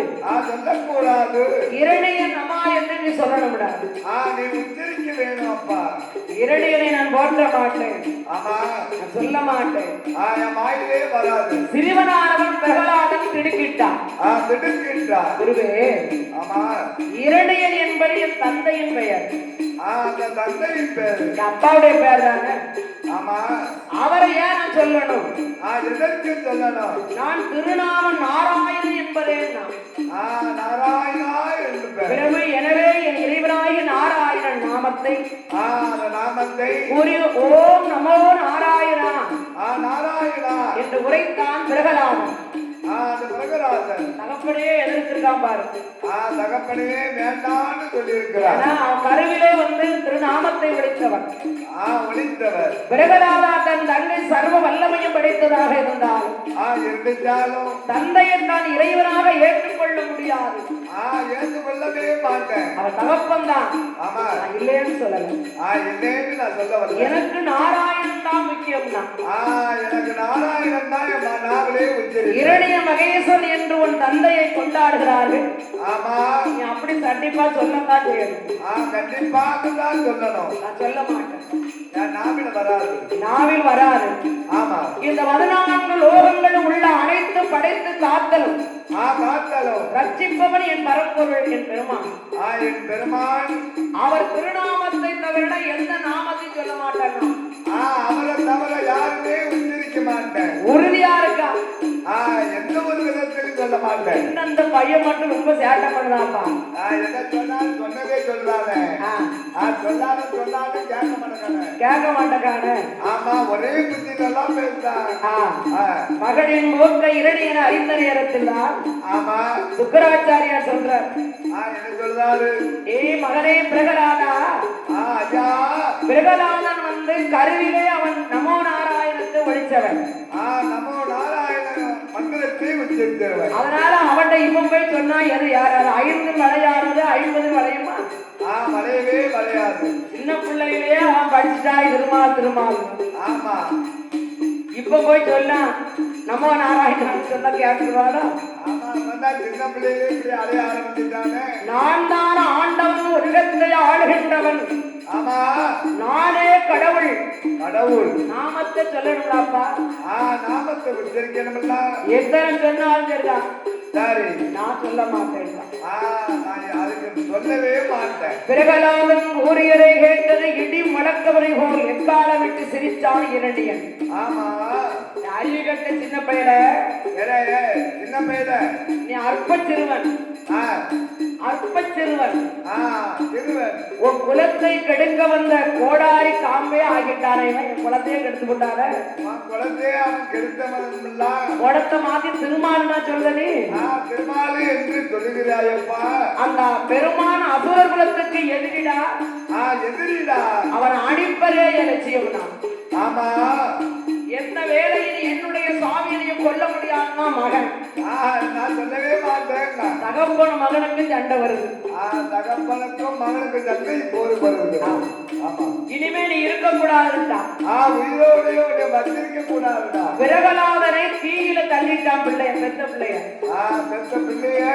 சொல்லக்கூடாது. இரணிய நமா என்று நீ சொல்லக்கூடாது. நீ உச்சரிக்க வேணும் அப்பா. இரணியனை நான் போற்ற மாட்டேன். ஆமா நான் சொல்ல மாட்டேன். என் வாயிலே வராது. சிறுவனானவன் பிரகலாதன் திடுக்கிட்டான். திடுக்கிட்டான். குருவே ஆமா இரணியன் என்பது என் தந்தையின் பெயர். அந்த தந்தையின் பேர் அப்பாவுடைய பெயர் தானே. ஆமா அவரை ஏன் நான் சொல்லணும்? எதற்கு சொல்லணும்? நான் திருநாமம் நாராயணன் என்பதே நாராயணா என்று பிறகு எனவே என் இறைவனாகிய நாராயணன் நாமத்தை நாமத்தை கூறி ஓம் நமோ நாராயணா நாராயணா என்று உரைத்தான் பிரகலாதன். பிரகலாதன் தகப்பனே எதிர்த்திருக்கான் பாரு. தகப்பனே வேண்டான்னு சொல்லியிருக்கிறார். கருவிலே வந்து திருநாமத்தை ஒழித்தவன். ஒழித்தவர் பிரகலாதா தன் தன்னை சர்வ வல்லமையும் படைத்ததாக இருந்தாலும் தந்தையை தான் இறைவனாக ஏற்றுக்கொள்ள முடியாது. ஏற்றுக்கொள்ளவே மாட்டேன். அவன் தகப்பன் தான். ஆமா இல்லைன்னு சொல்லல. இல்லைன்னு நான் சொல்ல வரல. எனக்கு நாராயணன் தான் முக்கியம் தான். எனக்கு நாராயணன் தான் நாவலே உச்சரி. இரணிய மகேஸ்வரன் என்று உன் தந்தையை கொண்டாடுகிறார்கள். ஆமா நீ அப்படி கண்டிப்பா சொல்லத்தான் செய்யணும். கண்டிப்பாக தான் சொல்லணும். நான் சொல்ல மாட்டேன். நாவில் வராது. நாவில் வராது. ஆமா இந்த 14 லோகங்களும் உள்ள அனைத்து படைத்து காத்தலும் காத்தலும் ரட்சிப்பவன் என் பரம்பொருள் என் பெருமான். என் பெருமான் அவர் திருநாமத்தை தவிர எந்த நாமத்தையும் சொல்ல மாட்டாங்க. அவரை தவிர யாருமே உச்சரிக்க மாட்டேன். உறுதியா இருக்கா? எந்த ஒரு விதத்திலும் சொல்ல மாட்டேன். அந்த பையன் மட்டும் ரொம்ப சேட்டை பண்ணுறாப்பா. எதை சொன்னாலும் சொன்னதே சொல்றானே. சொன்னாலும் சொன்னாலும் கேட்க மாட்டேங்கானே. ஆமா ஒரே புத்தியிலெல்லாம் பேசுறான். மகனின் மூக்க இரணியன அறிந்த நேரத்தில் தான் ஆமா சுக்கராச்சாரியார் சொல்றார். என்ன சொல்றாரு? மகனே பிரகலாதா. ஐயா பிரகலாதன் வந்து கருவிலே அவன் நமோ நாராயணத்தை ஒழிச்சவன். நமோ நாராயணன் மந்திரத்தை உச்சரித்தவன். அதனால அவன்கிட்ட இப்ப போய் சொன்னா எது யாராவது 5 வளையானது 50 வளையுமா? வளையவே வளையாது. சின்ன பிள்ளையிலேயே அவன் படிச்சுட்டா திருமால். ஆமா இப்ப போய் சொன்னா நமோ நாராயணன் சொன்னா கேட்டுருவாரா? சின்ன பிள்ளைகளே இப்படி அடைய ஆரம்பிச்சுட்டானே. நான் தான் ஆண்டவன் உலகத்தை ஆளுகின்றவன். ஆமா நானே கடவுள். நாமத்தை சொல்லணும்லாப்பா. நாமத்தை உச்சரிக்கணும்ல. எத்தனை சொன்னாலும் சரிதான். சரி நான் சொல்ல மாட்டேன். அதுக்கு சொல்லவே மாட்டேன். பிரகலாதன் கூறியதை கேட்டது இடி முழக்கவரை போல் எக்காலம் விட்டு சிரிச்சான் இரணியன். ஆமா அறிவுகட்ட சின்ன பையல சின்ன பையல நீ அற்ப சிறுவன். உன் குலத்தை கெடுக்க வந்த கோடாரி காம்பே ஆகிட்டானே. என் குலத்தையே கெடுத்து விட்டார. குலத்தையே அவன் கெடுத்தவன். குடத்தை மாத்தி திருமால் தான் சொல்றனே. திருமாலு என்று சொல்லுகிறாயப்பா. அந்த பெருமான் அசுரர் குலத்துக்கு எதிரிடா. எதிரிடா. அவன் அடிப்பதே என் லட்சியம் தான். ஆமா எந்த வேலையில் என்னுடைய சுவாமியையும் கொல்ல முடியாதுன்னா மகன். நான் சொல்லவே மாட்டேன். தகப்பன் மகனுக்கு சண்டை வருது. தகப்பனுக்கும் மகனுக்கு சண்டை போர் வருது. ஆமா, இனிமே நீ இருக்க கூடாதுடா. உயிரோடையோ வச்சிருக்க கூடாதுடா. பிரகலாதனை தீயில தள்ளிட்டான் பிள்ளைய, பெத்த பிள்ளைய. பெத்த பிள்ளைய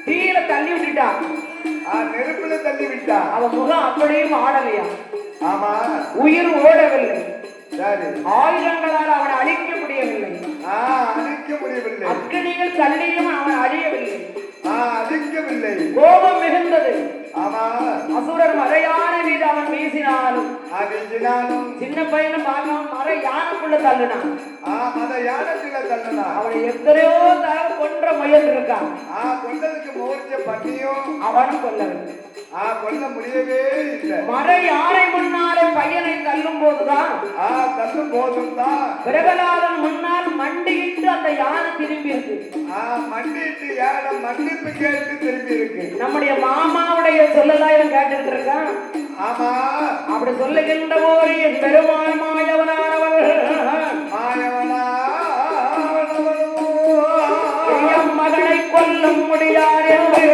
தீயில தள்ளி விட்டுட்டான். நெருப்புல தள்ளி விட்டான். அவன் முகம் அப்படியும் ஆடலையா? ஆமா, உயிர் ஓடவில்லை. சரி, ஆயுதங்களால் அவனை அழிக்க முடியவில்லை. அழிக்க முடியவில்லை. அக்கினியில் தள்ளியும் அவன் அழியவில்லை. அழிக்கவில்லை. கோபம் மிகுந்தது. ஆமா, அசுரர் மறையான மீது அவன் வீசினாலும் சின்ன பையனும் பார்க்காம மறை யானைக்குள்ள தள்ளினான். யானத்துல தள்ளினான். அவனை எத்தனையோ தடவை கொன்ற முயன்று இருக்கான். கொண்டதுக்கு முயற்சி பண்ணியும் அவனும் கொல்லவில்லை. கொல்ல முடியவே இல்லை. மறை யானை முன்னாலே பையனை தள்ளும் போதுதான் பிரகலாதன் முன்னால் மண்டியிட்டு அந்த யானை திரும்பி இருக்கு. மண்டிட்டு யானை மன்னிப்பு கேட்டு திரும்பி இருக்கு. நம்முடைய மாமாவுடைய சொல்லலாம் இவன் கேட்டுட்டு இருக்கான். ஆமா, அப்படி சொல்லுகின்ற போது என் பெருமாள் மாயவனானவன் மகனை கொல்ல முடியாது என்று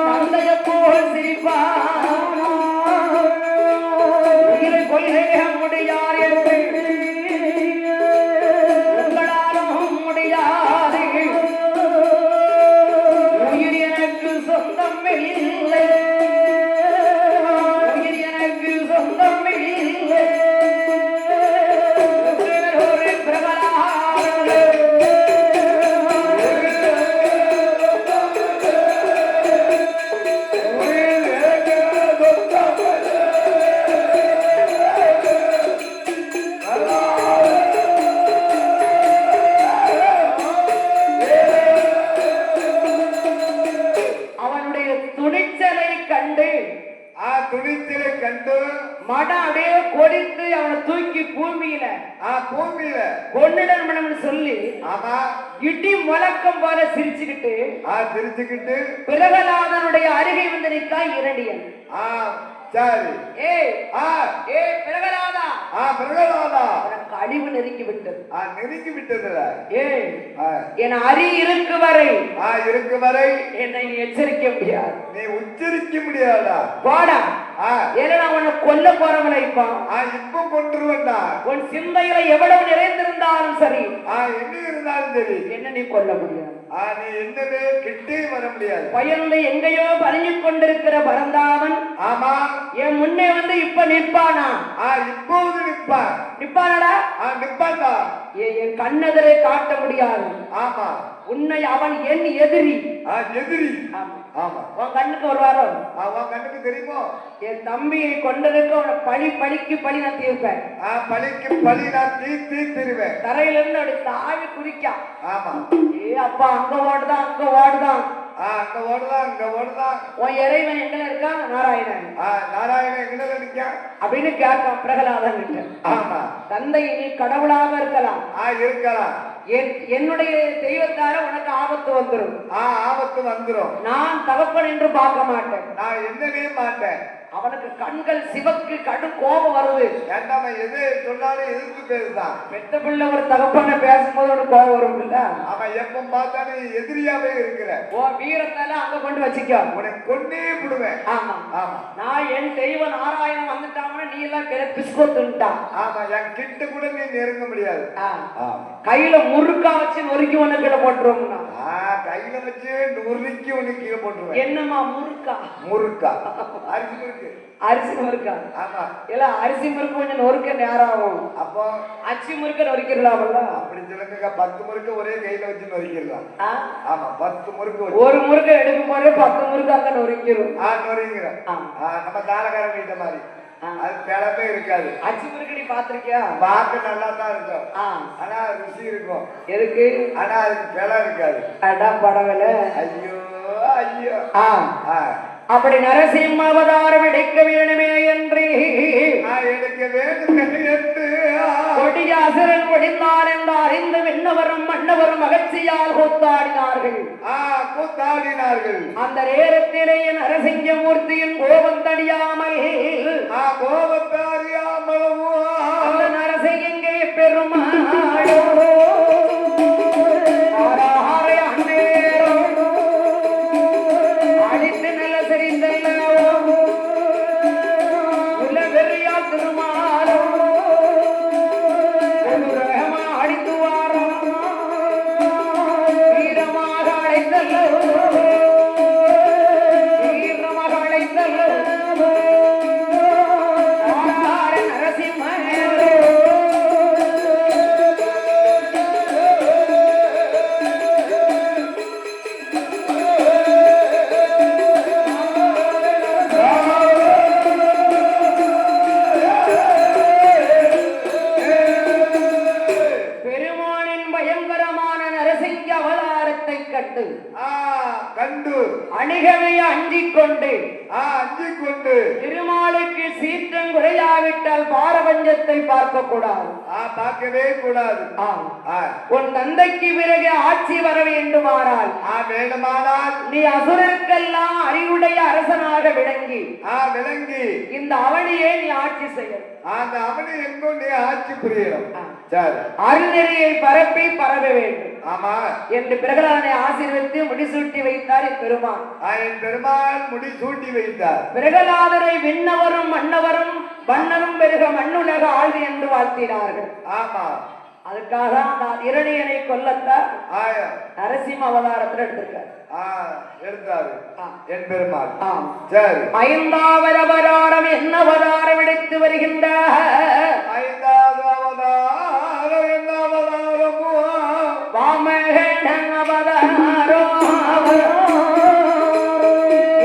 தந்தைய போல் சிரிப்பார். உயிரை கொல்ல முடியாது என்று உங்களாலும் முடியாது. உயிர் எனக்கு சொந்தம் இல்லை, உயிர் எனக்கு சொந்தம் இல்லை. துணிச்சலை கண்டு மடம் அப்படியே கொடித்து அவனை தூக்கி பூமியில கொன்னிடணும் சொல்லி ஆமா இடி முழக்கம் போல சிரிச்சுக்கிட்டு பிரகலாதனுடைய அருகே வந்து நிற்கா இரண்டியன். சரி, பிரகலாதா, பிரகலாதா, உனக்கு அழிவு நெருங்கி விட்டது. நெருங்கி விட்டது. என் அறி இருக்கு வரை என்னை நீ எச்சரிக்க முடியாது, நீ உச்சரிக்க முடியாதா? போடா, ஏன்னா உன்னை கொல்ல போறவனை இப்ப கொன்றுவா. உன் சிந்தையில எவ்வளவு நிறைந்திருந்தாலும் சரி, என்ன இருந்தாலும் சரி, என்ன நீ கொல்ல முடியாது. நீ என்னவே கிட்டே வர முடியாது. பயந்து எங்கேயோ பறிஞ்சு கொண்டிருக்கிற பரந்தாமன் ஆமா என் முன்னே வந்து இப்ப நிற்பானா? இப்போது நிற்பானடா? நிற்பான்டா. என் கண்ணெதிரை காட்ட முடியாது. ஆமா, உன்னை அவன் என் எதிரி. எதிரி. ஆமா, உன் கண்ணுக்கு வருவாரோ? உன் கண்ணுக்கு தெரியுமோ? என் தம்பியை கொண்டதுக்கு அவனை பழிக்கு பழி நான் தீர்ப்பேன். பழிக்கு பழி நான் தீர்த்திருவேன். தரையில இருந்து அப்படி தாவி குதிக்கா. ஆமா, அப்பா அங்க ஓடுதான், அங்க ஓடுதான், அங்க ஓடுதான், அங்க ஓடுதான். உன் இறைவன் எங்க இருக்கான்? நாராயணன். நாராயணன் எங்க இருக்கான் அப்படின்னு கேட்கான் பிரகலாதன் கிட்ட. ஆமா, தந்தை நீ கடவுளாக இருக்கலாம், இருக்கலாம். என்னுடைய தெய்வத்தார உனக்கு ஆபத்து வந்துடும். ஆபத்து வந்துடும். நான் தகப்பன் என்று பார்க்க மாட்டேன், நான் என்னவே மாட்டேன். அவனுக்கு கண்கள் சிவக்கு கடும் கோபம் வருது. எது சொன்னாலும் எதிர்த்து பேசுதான். பெத்த பிள்ளை ஒரு தகப்பன பேசும்போது ஒரு கோபம் வரும் இல்ல? அவன் எப்ப பார்த்தாலும் எதிரியாவே இருக்கிற. ஓ வீரத்தால அங்க கொண்டு வச்சுக்க, உனக்கு கொண்டே விடுவேன். ஆமா ஆமா, நான் என் தெய்வ நாராயணன் வந்துட்டாங்கன்னா நீ எல்லாம் பிஸ்கோத்துட்டா. ஆமா, என் கிட்ட கூட நீ நெருங்க முடியாது. கையில முறுக்கா வச்சு நொறுக்கி உனக்கு கீழே போட்டுருவோம்னா. கையில வச்சு நொறுக்கி உனக்கு கீழே போட்டுருவேன். என்னமா முறுக்கா? முறுக்கா, அரிசி முறுக்கு. அரிசி முறுக்கா? ஆமா, இல்ல அரிசி முறுக்கு கொஞ்சம் நொறுக்க நேரம் ஆகும். அப்போ அரிசி முறுக்க நொறுக்கிடலாம்ல? அப்படி சொல்லுங்க, 10 முறுக்கு ஒரே கையில வச்சு நொறுக்கிடலாம். ஆமா, 10 முறுக்கு ஒரு முறுக்க எடுக்கும் போது 10 முறுக்கு அங்க நொறுக்கிடும். நொறுங்கிறோம். நம்ம தாளக்காரன் வீட்ட மாதிரி அது பிளப்பே இருக்காது. அரிசி முறுக்கு நீ பாத்திருக்கியா? பார்க்க நல்லா தான் இருக்கும், ஆனா ருசி இருக்கும். எதுக்கு? ஆனா அதுக்கு பிள இருக்காது. அடா படவல. ஐயோ ஐயோ. அப்படி நரசிம்ம அவதாரம் எடுக்க வேணுமே என்று எடுக்க வேண்டுமே என்று கொடிய அசுரன் ஒழிந்தான் என்று அறிந்து விண்ணவரும் மன்னவரும் மகிழ்ச்சியால் கூத்தாடினார்கள். அந்த நேரத்திலேயே நரசிங்கமூர்த்தியின் கோபம் தணியாமல் அந்த நரசிங்கே பெருமாள் கண்டு அணிகவே அஞ்சிக் கொண்டு திருமாலுக்கு சீற்றம் குறையாவிட்டால் பாரபஞ்சத்தை பார்க்க கூடாது. பார்க்கவே கூடாது. உன் தந்தைக்கு பிறகு ஆட்சி வர வேண்டுமானால் நீ அசுரருக்கெல்லாம் அறிவுடைய அரசனாக விளங்கி இந்த அவனியே நீ ஆட்சி செய்ய. அந்த அவனி எங்கும் நீ ஆட்சி புரியணும். அருநெறியை பரப்பி பரவ வேண்டும். ஆமா என்று பிரகலாதனை ஆசீர்வதித்து முடிசூட்டி வைத்தார் பெருமான். பெருமான் முடிசூட்டி வைத்தார். பிரகலாதனை விண்ணவரும் மன்னவரும் மன்னரும் பெருக மண்ணுலக ஆழ்வு என்று வாழ்த்தினார்கள். ஆமா அதுக்காக நான் இரணியனை கொல்லத்தான் நரசிம்ம அவதாரத்தில் எடுத்தாரு என் பெருமாள். சரி, ஐந்தாவது அவதாரம் என்ன அவதாரம் எடுத்து வருகின்றார்? ஐந்தாவது அவதாரம் என்ன அவதாரம்? வாமகன் அவதாரம்.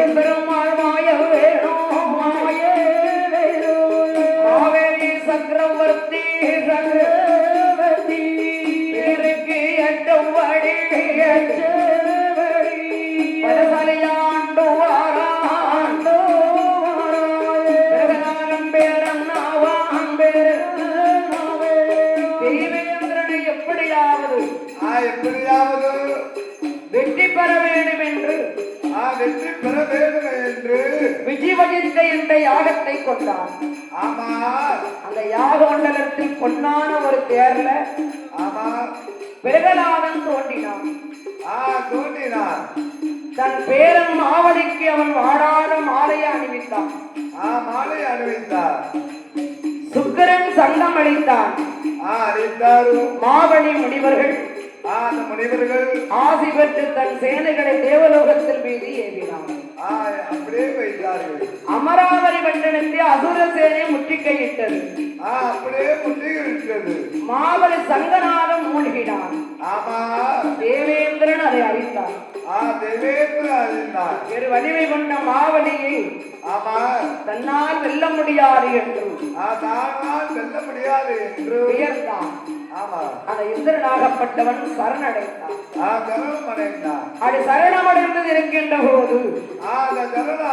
என் பெருமாள் மாய வேணும் மாய மாவேலி சக்கரவர்த்தி பேருக்கு எட்டவடி எப்படியாவது வெற்றி பெற வேண்டும் என்று விஜயவஜித்த என்ற யாகத்தை கொண்டார். ஆமா அந்த யாக மண்டலத்தில் பொன்னான ஒரு தேர்ல ஆமா பிரகலாதன் தோன்றினான். தன் பேரன் மாவடிக்கு அவன் வாடாத மாலையை அணிவித்தான். மாலையை அணிவித்தார். சுக்கிரன் சங்கம் அளித்தான். மாவடி முனிவர்கள் ஆசி பெற்று தன் சேனைகளை தேவலோகத்தில் மீது ஏவினார். அப்படியே வைத்தார்கள். அமராவதி பட்டணத்தை அசுர சேனை முற்றுகையிட்டது. அப்படியே முற்றுகையிட்டது. மாவடி சங்கநாதம் மூழ்கினான். ஆமா தேவேந்திரன் அதை அறிந்தார். தேவேந்திரன் அறிந்தார். வேறு வலிமை கொண்ட மாவடியை ஆமா தன்னால் வெல்ல முடியாது என்று வெல்ல முடியாது என்று உயர்ந்தான். ஆமா அந்த இந்திரனாகப்பட்டவன் சரணடைந்தான். அப்படி சரணமடைந்து இருக்கின்ற போது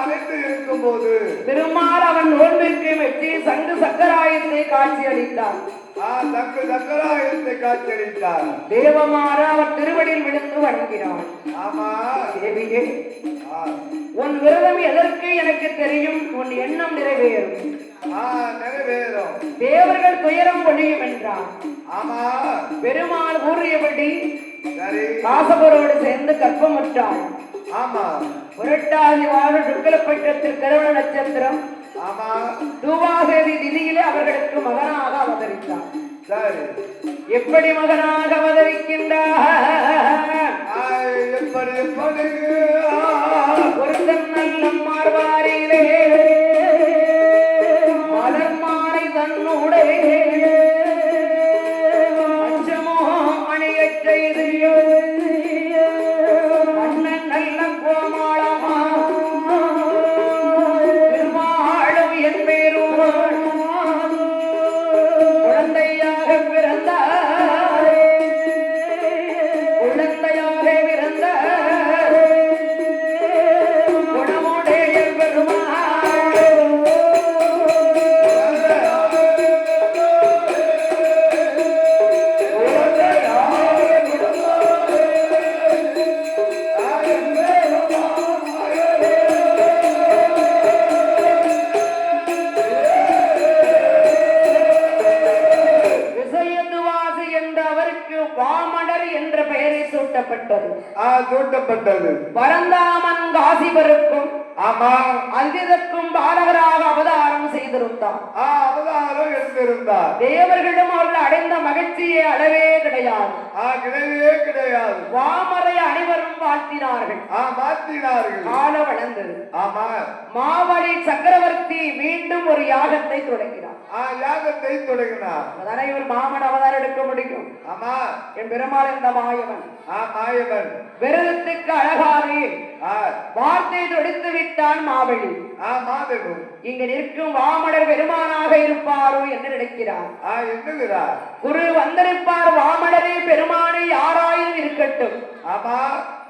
அடைந்து இருக்கும் போது திருமால் அவன் நோன்பிற்கு மெச்சி சங்கு சக்கராயத்தை காட்சி அளித்தான். தேவமாற அவர் திருவடியில் விழுந்து வணங்கினான். ஆமா தேவியே, உன் விரதம் எதற்கு எனக்கு தெரியும். உன் எண்ணம் நிறைவேறும். தேவர்கள் துயரம் ஒழியும் என்றான். ஆமா பெருமாள் கூறியபடி காசபரோடு சேர்ந்து கற்பமுற்றாள். ஆமா புரட்டாதி வாழ சுக்கலப்பட்டத்தில் கருவண நட்சத்திரம் ஆமா தூவாதேவி திதியிலே அவர்களுக்கு மகனாக அவதரித்தார். எப்படி மகனாக அவதரிக்கின்றார்? ஒருத்தன் நல்ல மார்வாரிலே மலர் மாலை தன்னுடைய அச்சமோ அணியச் செய்து அண்ணன் நல்ல கோமாளமா பெருமாளும் என் பேரும் குழந்தையாக பிறந்தார். குழந்தையாக பிறந்தார். சூட்டப்பட்டது. பரந்தாமன் காசிபருக்கும் ஆமா அல்விதற்கும் பாலகராக அவதாரம் செய்திருந்தார். அவதாரம் எடுத்திருந்தார். தேவர்களிடம் அவர்கள் அடைந்த மகிழ்ச்சியே அளவே கிடையாது. கிடையவே கிடையாது. வாமரை அனைவரும் வாழ்த்தினார்கள். வாழ்த்தினார்கள். கால வளர்ந்தது. ஆமா மாவழி சக்கரவர்த்தி மீண்டும் ஒரு யாகத்தை தொடங்கினார். யாகத்தை தொடங்கினார். அதான இவர் மாமன் அவதாரம் எடுக்க முடியும். ஆமா என் பெருமாள் இந்த மாயவன். மாயவன் விரதத்துக்கு அழகாரே வார்த்தை தொடுத்து விட்டான் மாவழி. மாதவன் இங்க நிற்கும் வாமனர் பெருமானாக இருப்பாரோ என்று நினைக்கிறார். எண்ணுகிறார். குரு வந்திருப்பார் வாமனரே பெருமானை யாராயிரம் இருக்கட்டும். ஆமா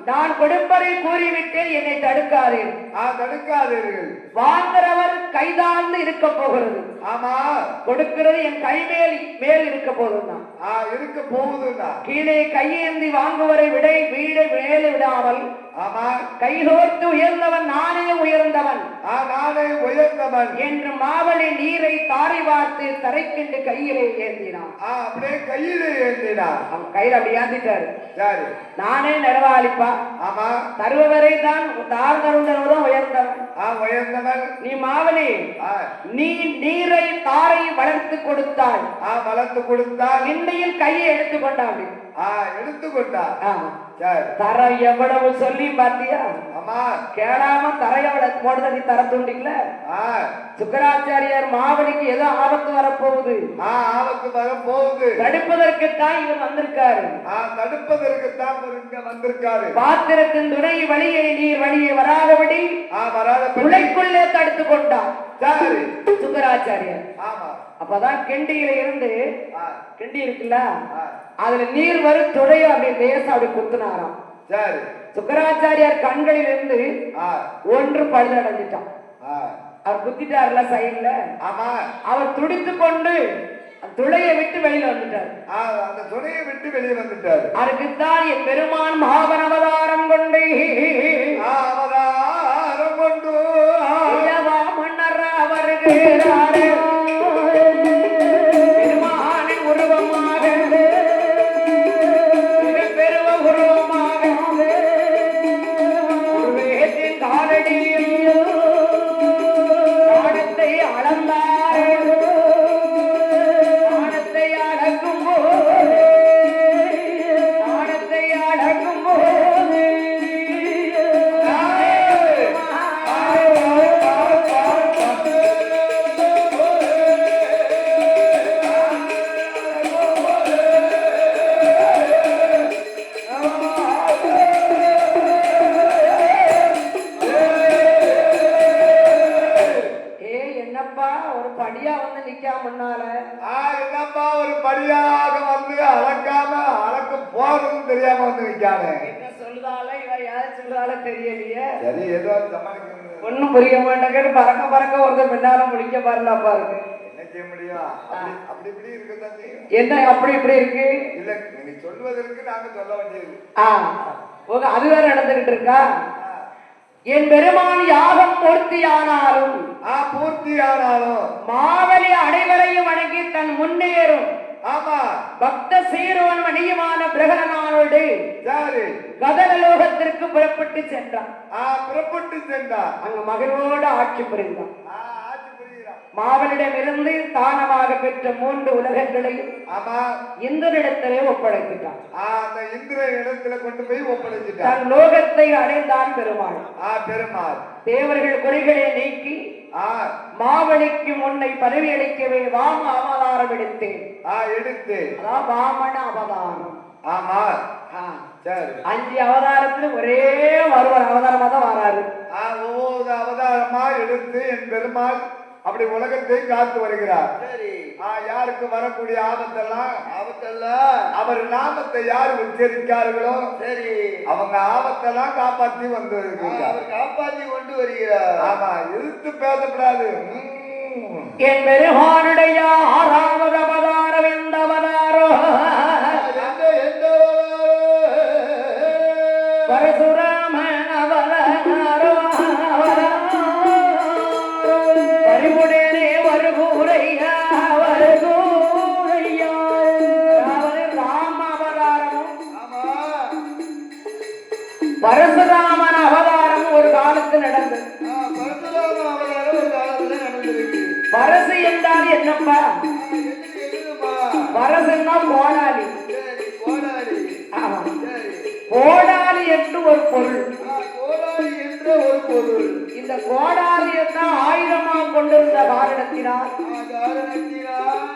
நான் கொடுப்பதை கூறிவிட்டேன், என்னை தடுக்காதீர்கள். தடுக்காதீர்கள். வாங்குறவர் கைதாழ்ந்து இருக்க போகிறது. ஆமா கொடுக்கிறது என் கை மேல் இருக்க போதுதான். இருக்க போகுதுன்னா கீழே கையேந்தி வாங்குவரை விடை வீடு மேலே விடாமல் ஆமா கைகோர்த்து உயர்ந்தவன் நானே உயர்ந்தவன் நானே உயர்ந்தவன் என்று மாவழி நீரை தாரை வார்த்து தரைக்கிண்டு கையிலே ஏந்தினான். அப்படியே கையிலே ஏந்தினான். அவன் கையில அப்படி ஏந்திட்டாரு. சரி நானே நிறவாளிப்பா. ஆமா தருவவரை தான் தார் தருவதான் உயர்ந்தவன். உயர்ந்தவன் நீ மாவழி நீ நீரை தாரை வளர்த்து கொடுத்தாள். வளர்த்து கொடுத்தால் இன்னையில் கையை எடுத்துக்கொண்டான். எடுத்துக்கொண்டா தர எவ்வளவு சொல்லி பாத்தியா? ஆமா கேடாம தரைய போடுத நீ தர துண்டிக்கல. சுக்கராச்சாரியார் மாவழிக்கு ஏதோ ஆபத்து வரப்போகுது. ஆபத்து வரப்போகுது. தடுப்பதற்குத்தான் இவர் வந்திருக்காரு. தடுப்பதற்குத்தான் வந்திருக்காரு. பாத்திரத்தின் துணை வழியை நீர் வழியை வராதபடி துளைக்குள்ளே தடுத்து கொண்டார் சுக்கராச்சாரியார். அப்பதான் கெண்டியில இருந்து கெண்டி இருக்குல்ல, அதுல நீர் வரும் துறைய அப்படி லேசா அப்படி குத்துனாராம். சுக்கராச்சாரியார் கண்களில் இருந்து ஒன்று பழுதடைஞ்சிட்டான். அவர் குத்திட்டார்ல சைடுல. அவர் துடித்து கொண்டு துளையை விட்டு வெளியில வந்துட்டார். அந்த துளையை விட்டு வெளியே வந்துட்டார். அதுக்குத்தான் என் பெருமான் மகாபன் அவதாரம் கொண்டு அவதாரம் கொண்டு மன்னர் அவருகிறாரே பெருமானின் உருவமாக பெருவ உருவமாக வேற்றின் காலடியில் காலத்தை அளந்தார். காலத்தை அடக்கும் போது காலத்தை அடக்கும் போது என்னப்பா ஒரு படியாக வந்து அளக்காம அளக்க போறதும் தெரியாம வந்து நிக்கானே. என்ன சொல்லுதால இவ யாரு சொல்லுதால தெரியலையே. சரி ஏதோ சமாளிக்கணும். ஒண்ணும் புரிய மாட்டேங்குது. பறக்க பறக்க ஒருத்தர் பின்னால முடிக்க பாருலாப்பா இருக்கு. என்ன செய்ய முடியும்? அப்படி இப்படி இருக்குதான் செய்யும். என்ன அப்படி இப்படி இருக்கு? இல்ல நீங்க சொல்வதற்கு நாங்க சொல்ல வேண்டியது. அது வேற நடந்துகிட்டு இருக்கா? என் பெருமான் யாகம் பூர்த்தியானாலும் மாவலி அனைவரையும் வணங்கி தன் முன்னேறும் பக்த சீரோன் மணியமான பிரகலனானோடு கதலோகத்திற்கு புறப்பட்டு சென்றான். அங்க மகிழ்வோடு ஆட்சி புரிந்தான். மாவனிடம் இருந்து தானமாக பெற்ற 3 உலகங்களையும் இந்திரனிடத்திலே ஒப்படைத்துட்டான். இடத்துல கொண்டு போய் ஒப்படைச்சிட்டான். தன் லோகத்தை அடைந்தான் பெருமாள். தேவர்கள் குறைகளை நீக்கி மாவலிக்கு முன்னை பதவி அளிக்கவே வாம அவதாரம் எடுத்தேன். அதான் வாமன அவதாரம். ஆமா 5 அவதாரத்துல ஒரே ஒருவர் அவதாரமா தான் வராரு. ஒவ்வொரு அவதாரமா எடுத்து என் பெருமாள் அப்படி உலகத்தை காத்து வருகிறார். யாருக்கு வரக்கூடிய ஆபத்தெல்லாம் அவர் நாமத்தை யார் உச்சரிக்கார்களோ அவங்க ஆபத்தெல்லாம் காப்பாற்றி வந்து காப்பாற்றி கொண்டு வருகிறார். ஆமா எதிர்த்து பேசப்படாது. என் பெருமானுடைய 6வது அவதாரம் எந்த அவதாரம்? பரசுராமன் அவதாரம். பரிமுடனே வருகூரையா வருகூரையா. அதாவது ராம அவதாரமும் பரசுராமன் அவதாரம் ஒரு காலத்தில் நடந்தது. பரசுராம அவதாரம் ஒரு காலத்துல நடந்திருக்கு. பரசு என்றால் என்னப்பா? பரசுன்னா கோடாலி. சரி, கோடாலி. ஆமா. சரி. கோடாலி என்று ஒரு பொருள். கோடாலி என்ற ஒரு பொருள். இந்த கோடாலியத்தான் ஆயுதமா கொண்டிருந்த காரணத்தினால்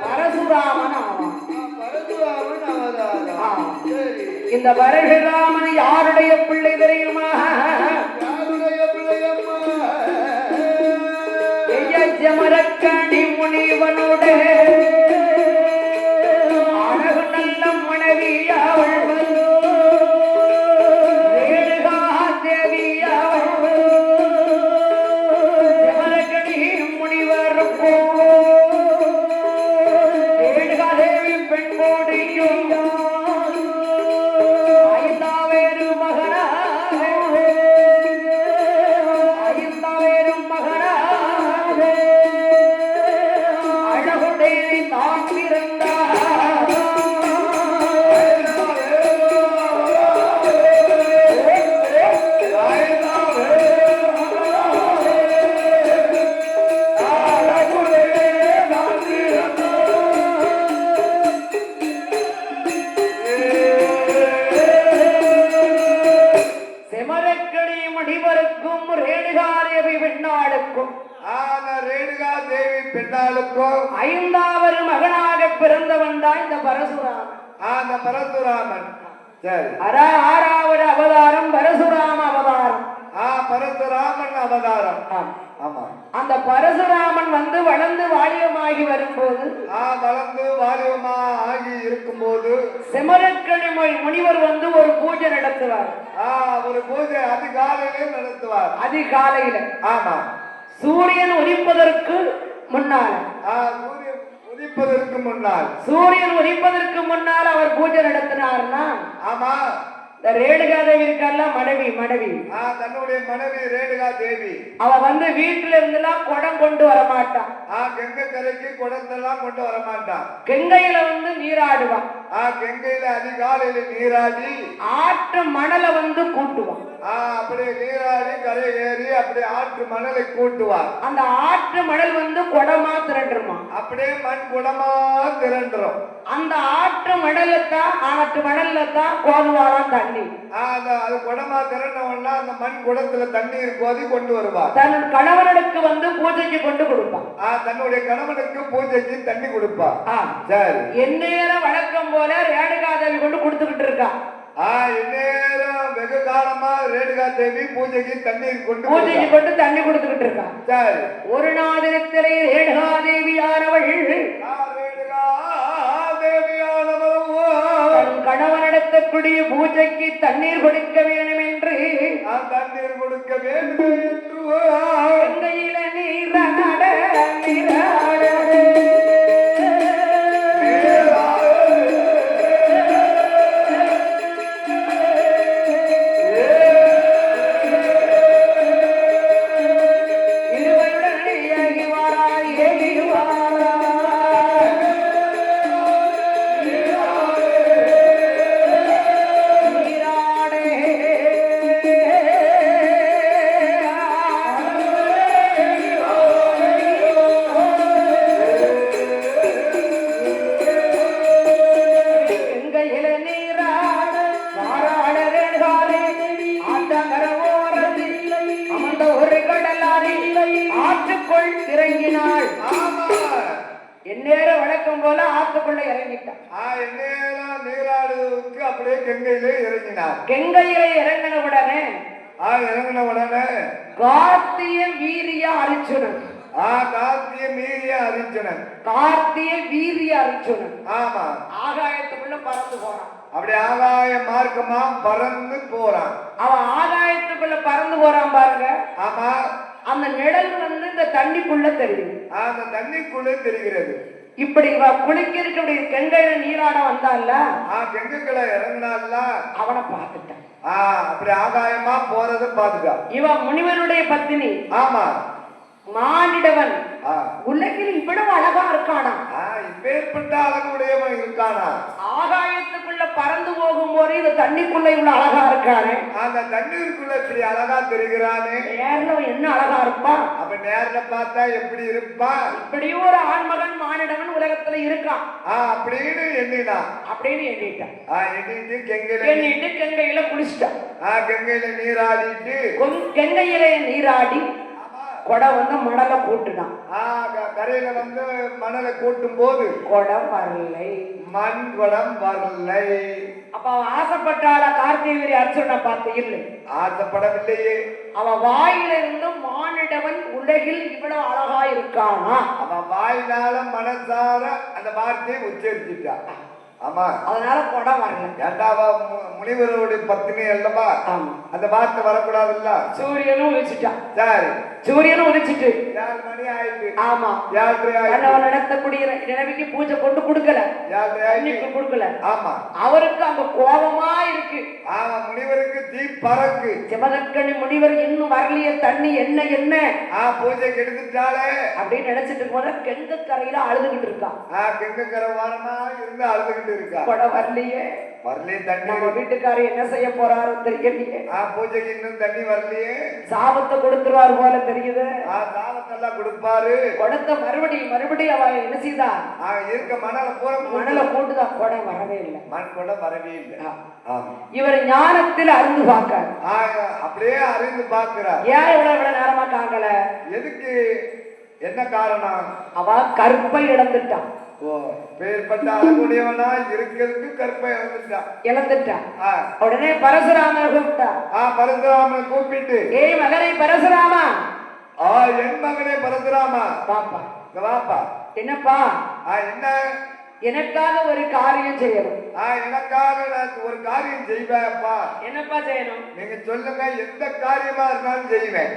பரசுராமன் ஆவான். பரசுராமன் அவதாரம். சரி. இந்த பரசுராமன் யாருடைய பிள்ளை தெரியுமா? யாருடைய பிள்ளையம்மா? ஜமரக்கணி முனிவனுடைய அழகு நல்ல மனைவி அவள் ரேணுகா தேவி அவள் ஜமரக்கணி முனிவர் ரேணுகா தேவி பெண் கோடியும் ஐந்தாவேறு மகனாக அழகுடைய தான் பிறந்தார். செமரக்கணி மணிவருக்கும் ரேணுகாதேவி பெண்ணாளுக்கும் ரேணுகா தேவி பெண்ணாளுக்கும் ஐந்தாவது மகனாக பிறந்தவன் தான் இந்த பரசுராமன். அந்த பரசுராமன். சரி. ஆறாவது அவதாரம் பரசுராம அவதாரம். பரசுராமன் அவதாரம். ஆமா. அந்த பரசுராமன் வந்து வளர்ந்து வாலியமாகி வரும்போது வளர்ந்து வாலியமா ஆகி இருக்கும்போது செமரக்கணி முனிவர் வந்து ஒரு பூஜை நடத்துவார். ஒரு பூஜை அதிகாலையிலே நடத்துவார். அதிகாலையில. ஆமா. சூரியன் உதிப்பதற்கு முன்னால். சூரியன் உதிப்பதற்கு முன்னால். சூரியன் உதிப்பதற்கு முன்னால் அவர் பூஜை நடத்தினார்னா. ஆமா. இந்த ரேணுகா தேவி இருக்கல்ல மனைவி தன்னுடைய மனைவி ரேணுகா தேவி அவ வந்து வீட்டுல இருந்தெல்லாம் குடம் கொண்டு வரமாட்டான். கங்கை கரைக்கு குடத்தெல்லாம் கொண்டு வரமாட்டான். கங்கையில வந்து நீராடுவான். கங்கையில அதிகாலையில நீராடி ஆற்று மணலை வந்து கூட்டுவான். அப்படியே நீராடி கரை ஏறி அப்படியே ஆற்று மணலை கூட்டுவார். அந்த ஆற்று மணல் வந்து குடமா திரண்டுருமா. அப்படியே மண் குடமா திரண்டுரும். அந்த ஆற்று மணல்ல தான் கோதுவாளாம் தண்ணி. அது குடமா திரண்டவன்னா அந்த மண் குடத்துல தண்ணீர் கோதி கொண்டு வருவார். தன் கணவனுக்கு வந்து பூஜைக்கு கொண்டு கொடுப்பான். தன்னுடைய கணவனுக்கு பூஜைக்கு தண்ணி கொடுப்பார். சரி. எந்நேரம் வழக்கம் போல ரேணுகா தேவி கொண்டு கொடுத்துக்கிட்டு இருக்கா. இந்நேரம் வெகு காலமா ரேணுகா தேவி பூஜைக்கு தண்ணீர் கொண்டு தண்ணி கொடுத்துக்கிட்டு இருக்கா. சரி. ஒரு நாதிரத்திலே ரேணுகா தேவியானவள் கணவனிடத்தக்கூடிய பூஜைக்கு தண்ணீர் கொடுக்க வேண்டும் என்று தண்ணீர் கொடுக்க வேண்டும் என்று கையில நீராட ஆற்றுக்குள் இறங்கினாள். எந்நேரம் வழக்கம் போல ஆற்றுக்குள்ள இறங்கிட்டான். நீராடுவதற்கு அப்படியே கங்கையிலே இறங்கினார். கங்கையில இறங்கின உடனே கார்த்திய வீரிய அர்ஜுனன். கார்த்திய வீரிய அர்ஜுனன். ஆமா. ஆகாயத்துக்குள்ள பறந்து போறான். அப்படி ஆகாய மார்க்கமா பறந்து போறான். அவன் ஆகாயத்துக்குள்ள பறந்து போறான் பாருங்க. ஆமா. அந்த நிழல் வந்து இந்த தண்ணிக்குள்ள தெரியும். அந்த தண்ணிக்குள்ள தெரிகிறது. இப்படி இவ குளிக்க கங்கையில நீராட வந்தால கங்கைக்குள்ள இறங்கினால அவனை பார்த்துட்டான். அப்படி ஆகாயமா போறத பாத்துட்டான். இவன் முனிவனுடைய பத்தினி. ஆமா. மானிடவன் உலகில் இவ்வளவு அழகா இருக்கானா? இப்பேற்பட்ட அழகு உடையவன் இருக்கானா? ஆகாயத்துக்குள்ள பறந்து போகும் போது இந்த தண்ணிக்குள்ள இவ்வளவு அழகா இருக்கானே, அந்த தண்ணீருக்குள்ள இப்படி அழகா தெரிகிறானே, நேர்ல என்ன அழகா இருப்பான்? அப்ப நேர்ல பார்த்தா எப்படி இருப்பான்? இப்படியும் ஒரு ஆண்மகன் மானிடவன் உலகத்துல இருக்கான் அப்படின்னு எண்ணினான். அப்படின்னு எண்ணிட்டான். எண்ணிட்டு கங்கையில குளிச்சிட்டான். கங்கையில நீராடிட்டு கங்கையில நீராடி கொடை வந்து மணலை கூட்டுனான். கரையில வந்து மணலை கூட்டும் போது குடம் வரலை, மண் குடம் வரலை. அப்ப அவன் ஆசைப்பட்டாள கார்த்திகை அர்ஜுனை பார்த்து இல்லை, ஆசைப்படவில்லையே. அவன் வாயில இருந்து மானிடவன் உலகில் இவ்வளவு அழகா இருக்கானா, அவன் வாயினால மனசார அந்த வார்த்தையை உச்சரிச்சுட்டான். ஆமா, அதனால குடம் வரல. ஏண்டாவா முனிவருடைய பத்தினி அல்லவா, அந்த வார்த்தை வரக்கூடாதுல்ல. சூரியனும் உதிச்சுட்டான். சரி, சூரியனும் உதிச்சுட்டு 7 மணி ஆயிடுச்சு. ஆமா, நடத்தக்கூடிய நினைவுக்கு பூஜை கொண்டு கொடுக்கல, கொடுக்கல. ஆமா, அவருக்கு அங்க கோபமா இருக்கு. ஆமா, முனிவருக்கு தீ பறக்கு. சிவகக்கணி முனிவர் இன்னும் வரலையே, தண்ணி என்ன என்ன பூஜை கெடுத்துட்டாலே அப்படின்னு நினைச்சிட்டு போல கெங்க கரையில அழுதுகிட்டு இருக்கான். கெங்க கரை வாரமா இருந்து அழுதுகிட்டு இருக்கா. கொடை வரலையே, வரலையே தண்ணி. நம்ம வீட்டுக்காரர் என்ன செய்ய போறாரு தெரியலையே. பூஜைக்கு இன்னும் தண்ணி வரலையே. சாபத்தை கொடுத்துருவாரு போல தெரியுது. சாபத்தெல்லாம் கொடுப்பாரு. குடத்தை மறுபடியும் அவ என்ன செய்தா, இருக்க மணலை போட்டுதான். கொடை வரவே இல்லை, மண் கொடை வரவே இல்லை. இவர் ஞானத்தில் அறிந்து பார்க்க, அப்படியே அறிந்து பார்க்கிறார். ஏன் இவ்வளவு நேரமா காக்கல? எதுக்கு, என்ன காரணம்? அவ கற்பை இழந்துட்டான். பேர்பட்ட அழகுடையவனா இருக்கிறதுக்கு கற்பை இழந்துட்டான். உடனே பரசுராமனை கூப்பிட்டா. பரசுராமனை கூப்பிட்டு, ஏய் மகனை பரசுராமா, என் மகனே பரசுராமா, பாப்பா வாப்பா. என்னப்பா? என்ன? எனக்காக ஒரு காரியம் செய்யணும். எனக்காக ஒரு காரியம் செய்வேப்பா. என்னப்பா செய்யணும்? நீங்க சொல்லுங்க, எந்த காரியமா இருந்தாலும் செய்வேன்.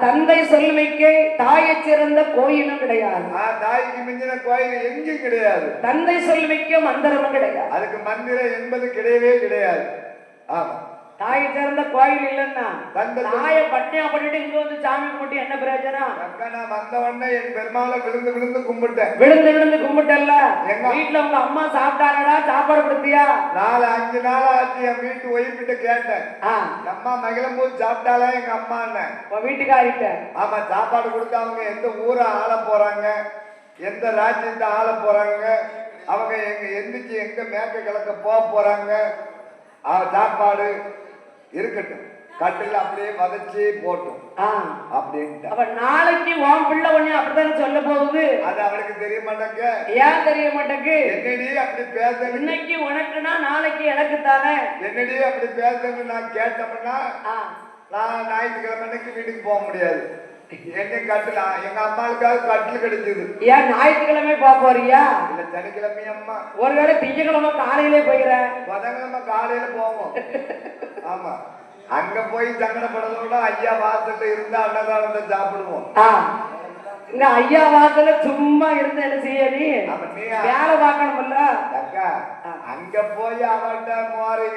தந்தை சொல்லுமைக்க தாயை சிறந்த கோயிலும் கிடையாது. தாய்க்கு மிஞ்சின கோயில் எங்கேயும் கிடையாது. தந்தை சொல்லுமைக்க மந்திரமும் கிடையாது. அதுக்கு மந்திரம் என்பது கிடையவே கிடையாது. ஆமா, தாயை சிறந்த கோயில் இல்லைன்னா தாயை பட்டியா பண்ணிட்டு இங்க வந்து சாமி கும்பிட்டு என்ன பிரயோஜனம்? நான் வந்த உடனே என் பெருமாளை விழுந்து விழுந்து கும்பிட்டேன். விழுந்து கும்பிட்டல்ல. வீட்டுல உங்க அம்மா சாப்பிட்டாரடா, சாப்பாடு கொடுத்தியா? 4-5 நாள் ஆச்சு. என் வீட்டு ஒய்ஃபிட்ட கேட்டேன், அம்மா மகிழும் போது சாப்பிட்டாலா எங்க அம்மா? வீட்டுக்காரிட்ட. ஆமா, சாப்பாடு கொடுத்து அவங்க எந்த ஊரை ஆள போறாங்க, எந்த ராஜ்யத்தை ஆள போறாங்க, அவங்க எங்க எந்திரிச்சு எங்க மேற்க கிழக்க போக போறாங்க, சாப்பாடு இருக்கட்டும், கட்டில் அப்படியே வதச்சி போட்டும் அப்படின்ட்டு. அப்ப நாளைக்கு உன் பிள்ளை ஒண்ணு அப்படித்தானே சொல்ல போகுது. அது அவளுக்கு தெரிய மாட்டேங்க. ஏன் தெரிய மாட்டேங்க? என்னடி அப்படி பேச, இன்னைக்கு உனக்குன்னா நாளைக்கு எனக்கு தானே. என்னடி அப்படி பேசுன்னு நான் கேட்டோம்னா நான் ஞாயிற்றுக்கிழமை அன்னைக்கு வீட்டுக்கு போக முடியாது. என்ன கட்டில எங்க அம்மாவுக்காக கட்டில் கிடைச்சது. ஏன் ஞாயிற்றுக்கிழமை போறியா? இல்ல, சனிக்கிழமை அம்மா. ஒருவேளை திங்கக்கிழமை காலையிலே போயிடுறேன். புதன்கிழமை காலையில போவோம். ஆமா, அங்க போய் சங்கடப்படுறதோட ஐயா வாசல்ல இருந்தா அன்னதானத்தை சாப்பிடுவோம். இங்க ஐயா வாசல்ல சும்மா இருந்து என்ன செய்ய? நீ வேலை பார்க்கணும்ல. அங்க போய் அவட்ட மாறி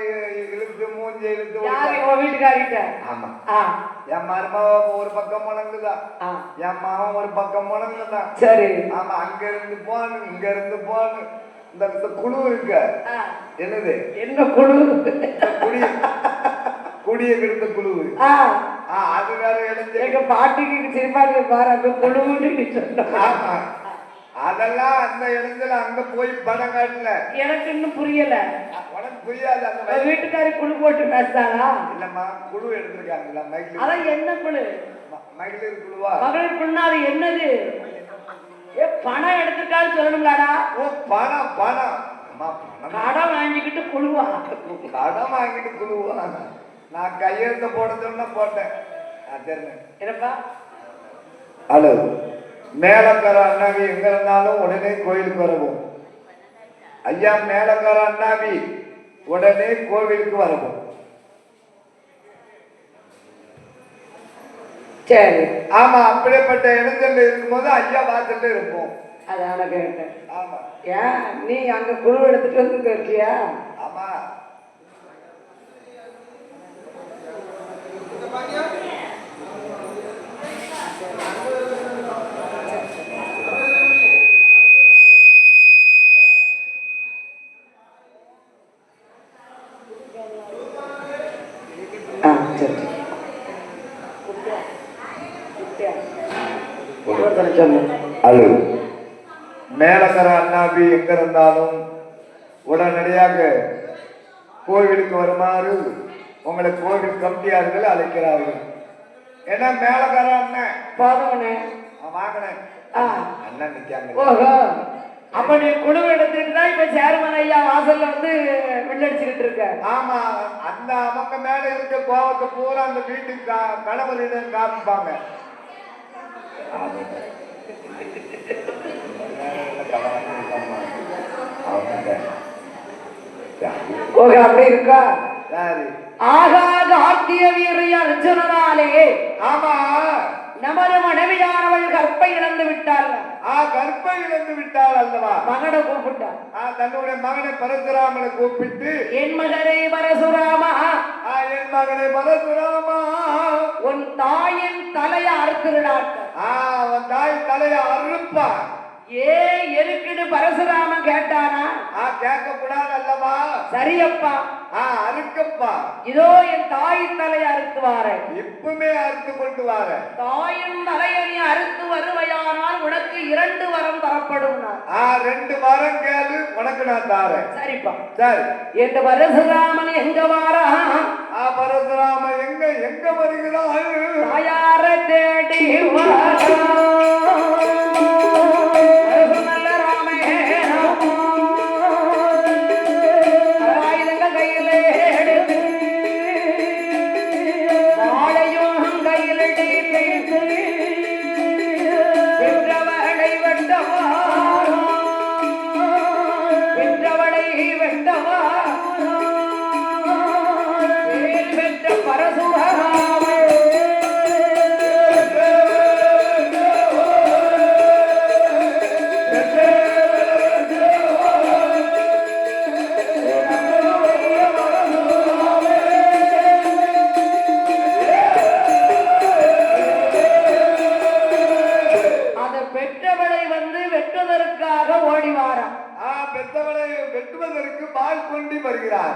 இழுத்து மூஞ்சி இழுத்து வீட்டுக்காரிட்ட. ஆமா, என் மருமவ ஒரு பக்கம் முழங்குதான், என் மாவன் ஒரு பக்கம் முழங்குதான். சரி, ஆமா, அங்க இருந்து போனு இங்க இருந்து போனு. இந்த குழு இருக்கு, என்னது என்ன குழு? குடிய கிடந்த குழு. அது வேற இடம். எங்க பாட்டிக்கு சிரிப்பாங்க பாரு, அந்த குழுன்னு சொன்ன. அதெல்லாம் அந்த இடத்துல அங்க போய் பணம் காட்டல. எனக்கு இன்னும் புரியல. உனக்கு புரியாது. அந்த வீட்டுக்காரி குழு போட்டு பேசாளா? இல்லம்மா, குழு எடுத்திருக்காங்கல்ல மகளிர். அதான் என்ன குழு? மகளிர் குழுவா? மகளிர் குழுனா அது என்னது? பணம் எடுத்துருக்காரு சொல்லணுங்களாடா? ஓ, பணம் பணம். கடன் வாங்கிக்கிட்டு குழுவா? கடன் வாங்கிட்டு குழுவா? நான் கையெழுத்த போடுறதுன்னா போட்டேன். என்னப்பா? ஹலோ, மேலக்கார அண்ணாவி எங்க இருந்தாலும் உடனே கோயிலுக்கு வரவும். ஐயா, மேலக்கார அண்ணாவி உடனே கோவிலுக்கு வரவும். சரி, ஆமா, அப்படிப்பட்ட இடத்துல இருக்கும்போது ஐயா வாசல்ல இருப்போம். அதான கேட்டேன். ஆமா, ஏன் நீ அங்க குழு எடுத்துட்டு வந்து இருக்கியா? ஆமா, சொல்லு. அழு. மேலக்கர அண்ணாபி எங்க இருந்தாலும் உடனடியாக கோவிலுக்கு வருமாறு உங்களை கோவில் கமிட்டியார்கள் அழைக்கிறார்கள். ஏன்னா மேலக்கர அண்ணன் போதவனே வாங்கினேன் அண்ணன் நிக்காங்க. ஓஹோ, அப்ப நீ குழு எடுத்துட்டு தான் இப்ப சேர்மன் ஐயா வாசல்ல வந்து வில்லடிச்சுக்கிட்டு இருக்க. ஆமா, அந்த அவங்க மேல இருக்க கோபத்தை பூரா அந்த வீட்டுக்கு கணவரிடம் காமிப்பாங்க. ஓகே, அப்படி இருக்கா? சரி. ஆகாத ஆத்திய வீரிய அர்ஜுனனாலே ஆமா, நமது மனைவியானவள் கற்பை இழந்து விட்டாள். கற்பை இழந்து விட்டாள் அல்லவா? மகனை கூப்பிட்டார். தன்னுடைய மகனை பரசுராமனை கூப்பிட்டு, என் மகனை பரசுராமா, என் மகனை பரசுராமா, உன் தாயின் தலையை அறுத்துவிடாட்ட. அவன் தாய் தலையை அறுப்பா. ஏ எதுக்குன்னு பரசுராமன் கேட்டானா? கேட்கக்கூடாது அல்லவா? சரியப்பா, அறுக்கப்பா. இதோ என் தாயின் தலையை அறுத்து வாரேன். இப்பவுமே அறுத்து கொண்டு வார. தாயின் தலையை நீ அறுத்து வருவையானால் உனக்கு 2 வரம் தரப்படும். 2 வரம் கேளு, உனக்கு நான் தாரேன். சரிப்பா. சரி. என்று பரசுராமன் எங்க வாரா? பரசுராமன் எங்க வருகிறாள்? தாயார தேடி வாரா.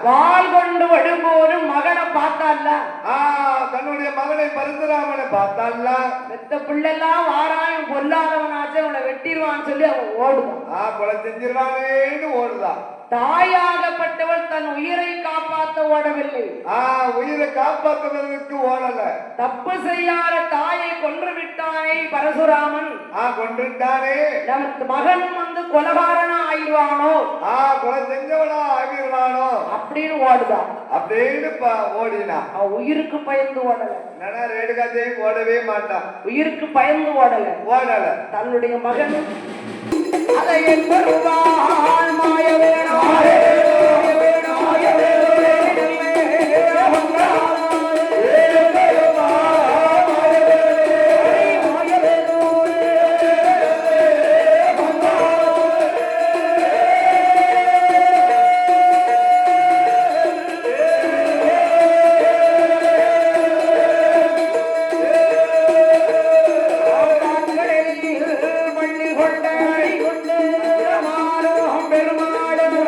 வாள் கொண்டு வரும்போது மகனை பார்த்தால, தன்னுடைய மகனை பரசுராமனை பார்த்தால, பெத்த பிள்ளைலாம் வாராயம் பொல்லாதவனாச்சு அவனை வெட்டிடுவான்னு சொல்லி அவன் ஓடுதான். கொலை செஞ்சிருவானேன்னு ஓடுதான். தாயாகப்பட்டவள் தன் உயிரை காப்பாற்ற ஓடவில்லை. உயிரை காப்பாற்றுவதற்கு ஓடல. தப்பு செய்யாத தாயை கொன்று விட்டானே பரசுராமன். கொன்றுட்டானே, நமக்கு மகன் வந்து கொலகாரனா ஆயிடுவானோ, கொலை செஞ்சவனா ஆகிடுவானோ அப்படின்னு ஓடுதான். அப்படின்னு ஓடினா. அவன் உயிருக்கு பயந்து ஓடல. ரேடுகாத்தையும் ஓடவே மாட்டான். உயிருக்கு பயந்து ஓடல. தன்னுடைய மகன் அதை என்பருவாள் மாய வேணாயே. பெருமாள்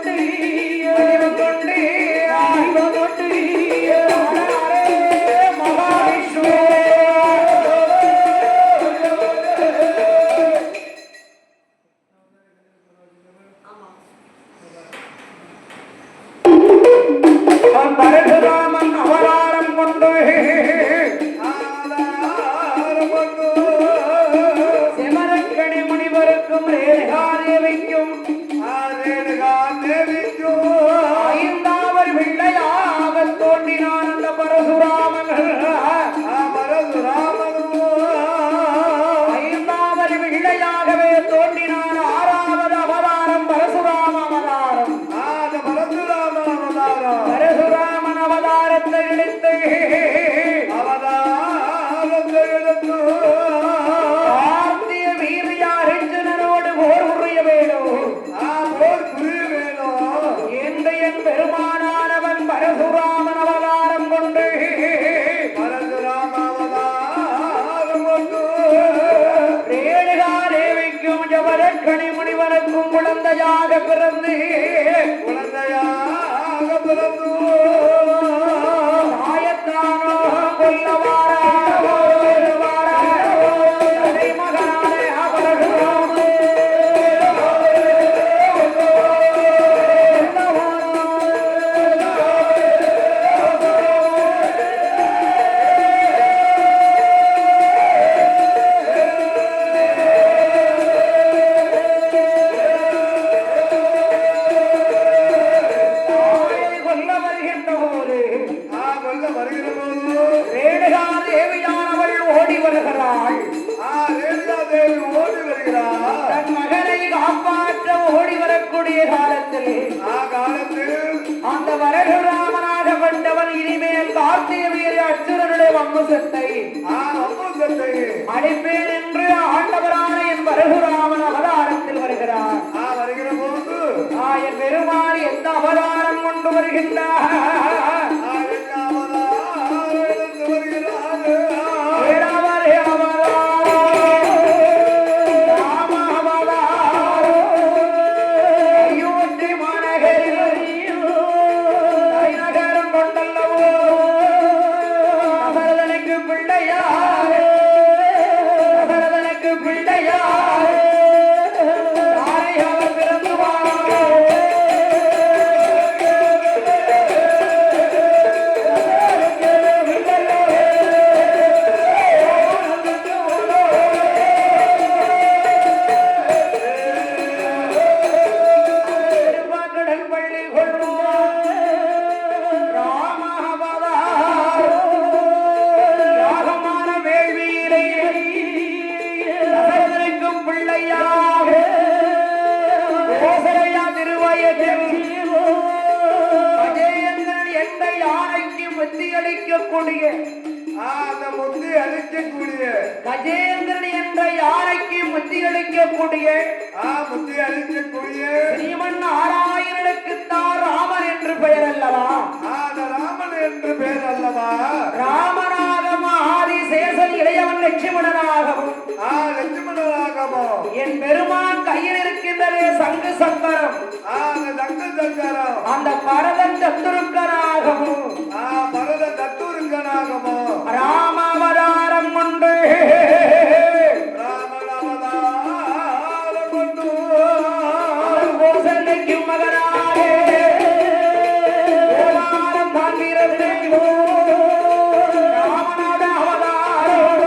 கொண்டு வடிவம் கொண்டு அறிவம் கொண்டு மகாவிஷ்ணு பரசுராமன் அவதாரம் கொண்டு செமரக்கணி முனிவருக்கும் ரேணுகாதேவிக்கும் ஐந்தாவது பிள்ளையாக தோன்றினான் அந்த பரசுராமன் ஐந்தாவது பிள்ளையாகவே தோன்றினான் ஆறாவது அவதாரம் பரசுராம அவதாரம் பரசுராமன் அவதாரத்தை எடுத்து ஆர்த்திய வீரியார் அர்ஜுனனோடு போர் புரிய வேணும் என்று என் பெருமானானவன் பரசுராமன் அவதாரம் கொண்டு ரேணுகா தேவிக்கும் ஜபரக்கணி முனிவனுக்கும் குழந்தையாக பிறந்து ஆயத்தானோ கொல்லவாரா மகனானே அபரசுராமன் ரேணுகா தேவியானவள் ஓடி வருகிறாள் தன் மகனை காப்பாற்ற ஓடி வரக்கூடிய காலத்தில் அந்த பரசுராமனாகப்பட்டவன் இனிமேல் கார்த்திய வீர அர்ஜுனனுடைய வம்சத்தை அடிப்பேன் என்று ஆண்டவரான என் பரசுராமன் அவதாரத்தில் வருகிறார் என் பெருமாள் எந்த அவதாரம் கொண்டு வருகின்றார் கஜேந்திரன் என்ற யானைக்கு முத்தி அளிக்கக்கூடிய ஸ்ரீமன் நாராயணனுக்கு தான் ராமன் என்று பெயர் அல்லவா? ராமன் என்று பெயர் அல்லவா? ராமனாக ஆதி சேசன் இளையவன் லட்சுமணனாகவும் என் பெருமான் கையில் இருக்கின்றதே சங்கு சக்கரம். அந்த பரதன் சத்துருக்கனாகவும் ராமாவதாரம் கொண்டு கோசல்லைக்கும் மகனாரே தேவாரம் தான் வீரத்தையும் ராமநாத அவதாரம்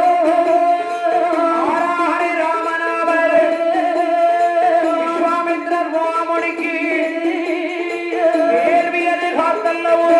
ஆராஹரி ராமநாதர் விஸ்வாமித்ரர் மாமுனிக்கு வேள்வியது காத்தல்லவோ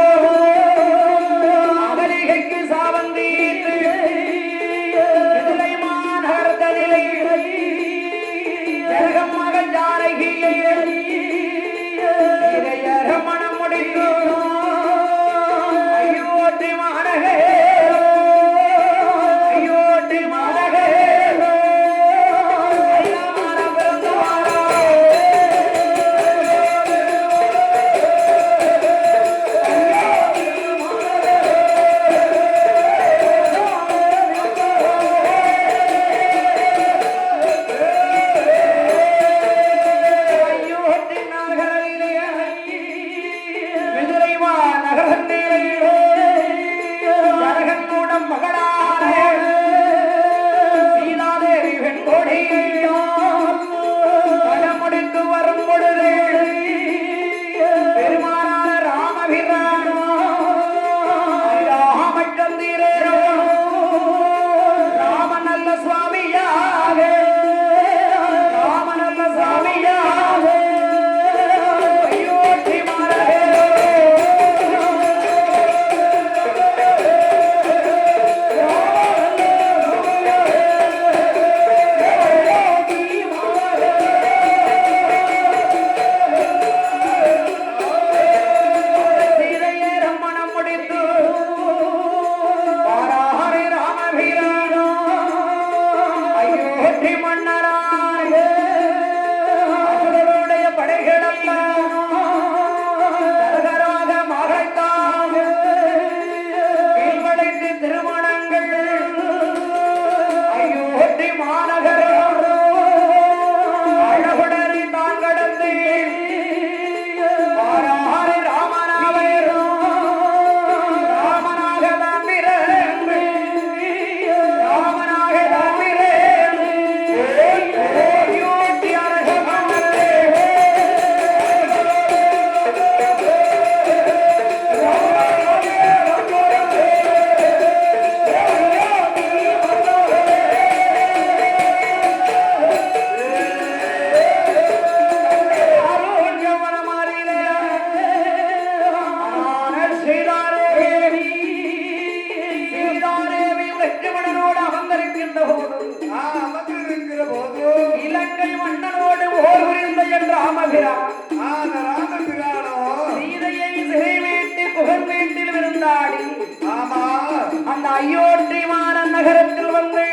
அயோத்தி மாநகரத்தில் வந்து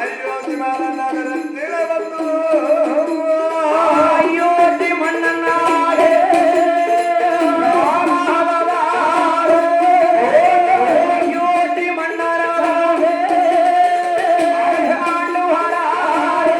அயோத்தி மாநகரத்தில் வந்து அயோத்தி மன்னனாக அயோத்தி மன்னராக ஆண்டு வராரே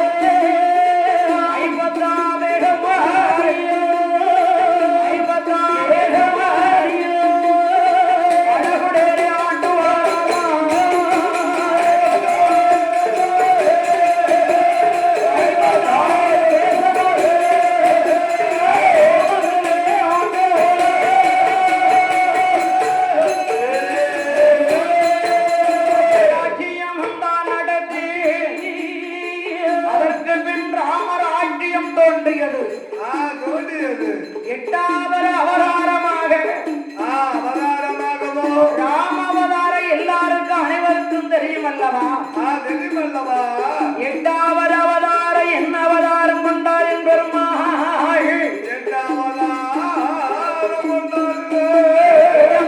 தோன்றியது. எட்டாவது அவதாரமாக அவதாரமாகவோ ராம அவதாரம் எல்லாருக்கும் அனைவருக்கும் தெரியும் அல்லவா? தெரியுமல்லவா? எட்டாவது அவதாரம் என்ன அவதாரம் கொண்டார் என்பெருமாள் எட்டாவதாரம் கொண்டாரு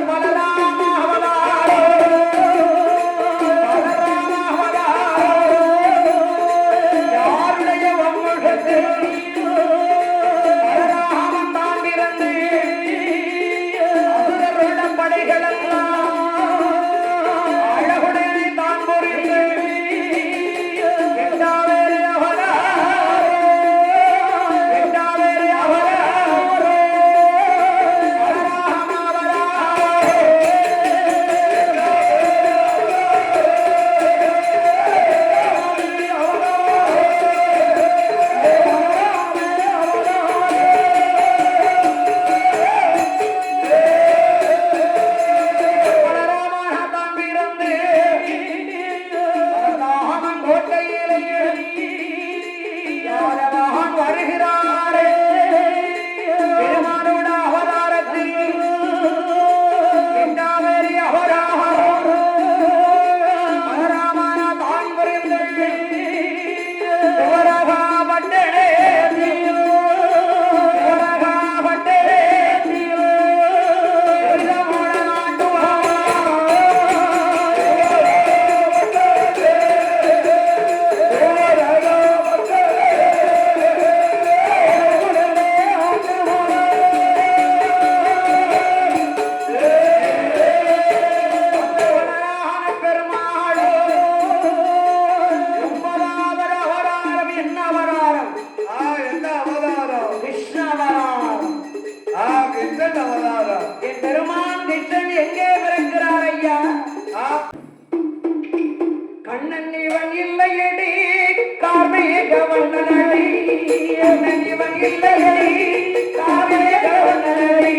பலராம அவதாரம் பலராம அவதாரம் யாருடைய வம்சத்தில் பலராமன் தான் பிறந்து அசுரருட படைகளெல்லாம் அழகுடனே தான் பொறிந்து எட்டாவேறு அவதாரம் எட்டாவேறு அவதாரம் பலராம அவதாரம் பலராமன் பிறந்து பரந்தாமன் கோட்டையிலே யாரவான் வருகிறாரே பெருமானோட அவதாரத்தில் எட்டாவேரி அவதாரம் பலராமன தான் புரிந்து சிவரகா பட்டனே சிவரகா பட்டனே சிவமோட நாட்டுவா பெருமாள் ஒன்பதாவது அவதாரம் என்ன அவதாரம்? என்ன அவதாரம்? கிருஷ்ண அவதாரம். கிருஷ்ணன் அவதாரம். என் பெருமான் கிருஷ்ணன் எங்கே பிறக்கிறார் ஐயா? கண்ணன் இவன் இல்லையடி கார்மேக வண்ணனடி கண்ணன் இவன் இல்லையடி கார்மேக வண்ணனடி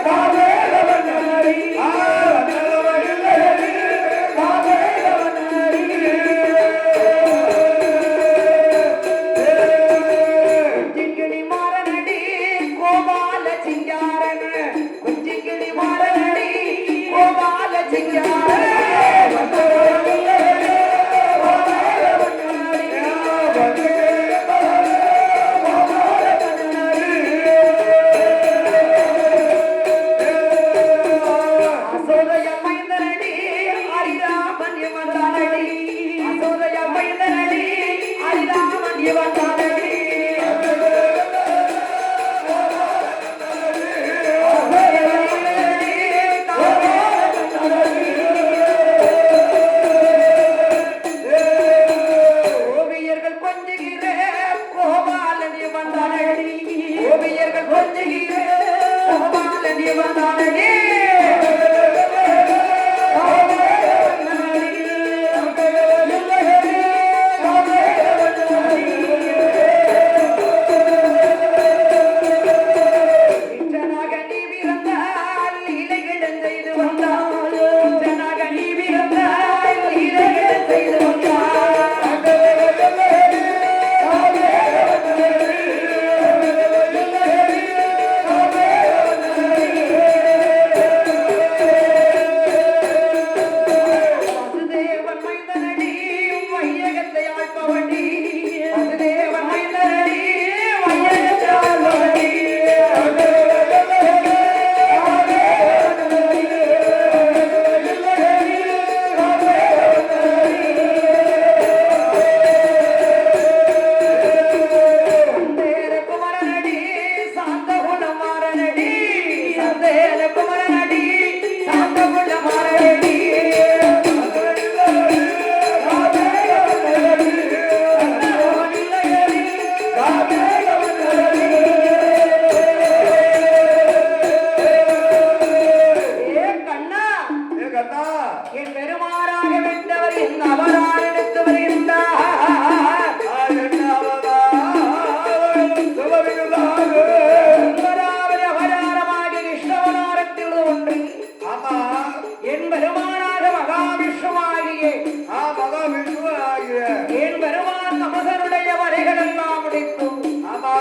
கார்மேக வண்ணனடி கார்மேக வண்ணனடி குஞ்சிக்கிளி மாறனடி கோபால சிங்காரன் குஞ்சிக்கிளி மாறனடி கோபால சிங்காரன் அசோதய மைந்தனடி ஹரிராமன் இவன்தானடி அசோதய மைந்தனடி ஹரிராமன் இவன்தானடி ஓவியர்கள் கொஞ்சுகிற கோபாலன் இவன்தானடி ஓவியர்கள் கொஞ்சுகிற கோபாலன் இவன்தானடி கிருஷ்ணனாக நீ பிறந்தால் லீலைகள் செய்து வந்தால் கிருஷ்ணனாக நீ பிறந்தால் லீலைகள் செய்து வந்தால் கிருஷ்ணனாக ஒன்பதாவது அவதாரமாக கிருஷ்ணவதாரத்தில் ஒன்று. ஆமா என் பெருமானாக மகாவிஷ்ணுவாகிய என் பெருமான் கமசனுடைய வரைகள் எல்லாம் முடித்து ஆமா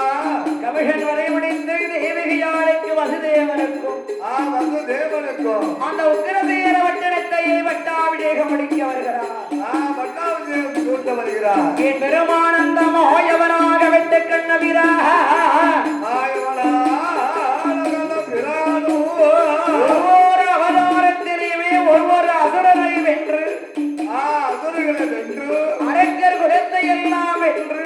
கமிஷன் வரை முடித்து தேவகியாளுக்கு வசுதேவனுக்கும் வசுதேவனுக்கும் அந்த உக்கிரசேர வட்டணத்தையே வட்டாபிஷேகம் முடிக்க வருகிறார். வட்டாபிஷேகம் கூட்ட வருகிறார். என் பெருமானந்த மோயவனாக வெட்ட கண்ணபிரா ஒவ்வொரு அவதாரத்திலேயுமே ஒவ்வொரு அசுரனை வென்று அரக்கர் குலத்தை எல்லாம் வென்று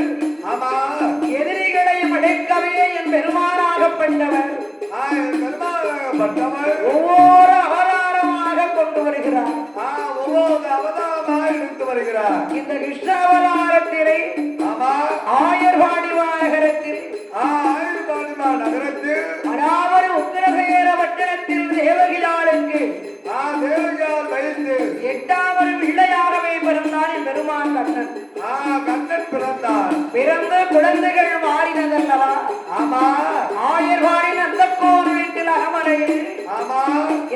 எதிரிகளை அடைக்கவே என் பெருமானாகப்பட்டவர் ஒவ்வொரு அவதாரமாக கொண்டு வருகிறார். இந்த கிருஷ்ண அவதாரத்திலே ஆயர்வாடி நகரத்தில் அதாவது உத்தரசேர வட்டணத்தில் தேவகியாளுக்கு எட்டாவது பிள்ளையாகவே பிறந்தான் என் பெருமான் கண்ணன். கண்ணன் பிறந்தான். பிறந்த குழந்தைகள் மாறினதல்லவா? ஆமா ஆயர்வாடி நந்தப்போர் வீட்டில் அரமனையில்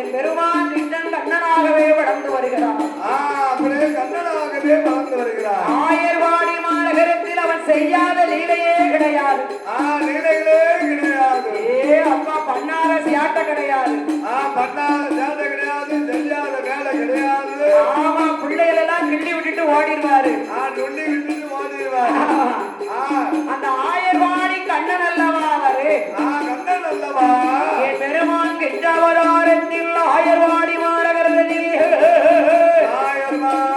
என் பெருமான் கிருஷ்ணன் கண்ணனாகவே வளர்ந்து வருகிறான். அப்படியே கண்ணனாகவே வளர்ந்து வருகிறார். ஆயர்வாடி மாநகரத்தில் அவன் செய்யாத லீலையே கிடையாது. லீலைகளே கிடையாது. அப்பா பண்ணாத சியாட்ட கிடையாது. பண்ணாத சேட்டை கிடையாது. தெரியாத வேலை கிடையாது. ஆமா பிள்ளைகள் எல்லாம் கிள்ளி விட்டுட்டு ஓடிடுவாரு. சொல்லி விட்டுட்டு ஓடிடுவாரு. அந்த ஆயர்வாடி கண்ணன் அல்லவா அவரு? கண்ணன் அல்லவா? என் பெருமான் கிருஷ்ணாவதாரத்தில் ஆயர்வாடி மாநகரத்தில் ஆயர்வாடி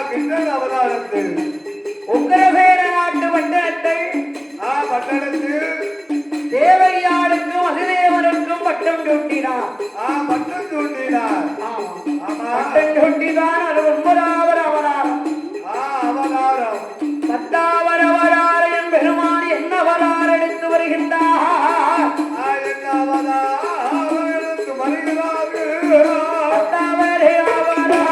நகரிலே அவதாரத்தில் உக்கிரசேன நாட்டு வட்டத்தை தேவகியாளுக்கும் வசுதேவனுக்கும் பட்டம் சூட்டினார். பட்டம் சூட்டினார். பட்டம் சூட்டிதான் அது ஒன்பதாவது அவதாரம். அவதாரம் 10வது அவதாரம் என் பெருமான் என்ன அவதாரம் எடுத்து வருகின்றார்? என்ன அவதாரம் எடுத்து வருகிறார்கள்? 10வது அவதாரம்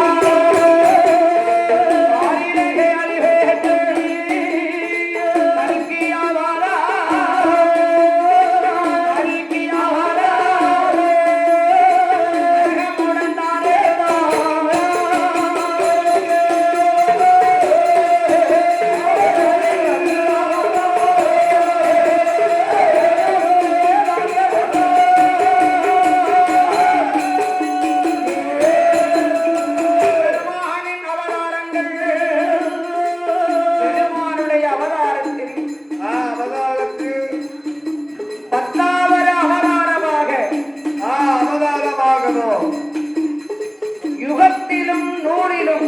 யுகத்திலும் நூறிலும்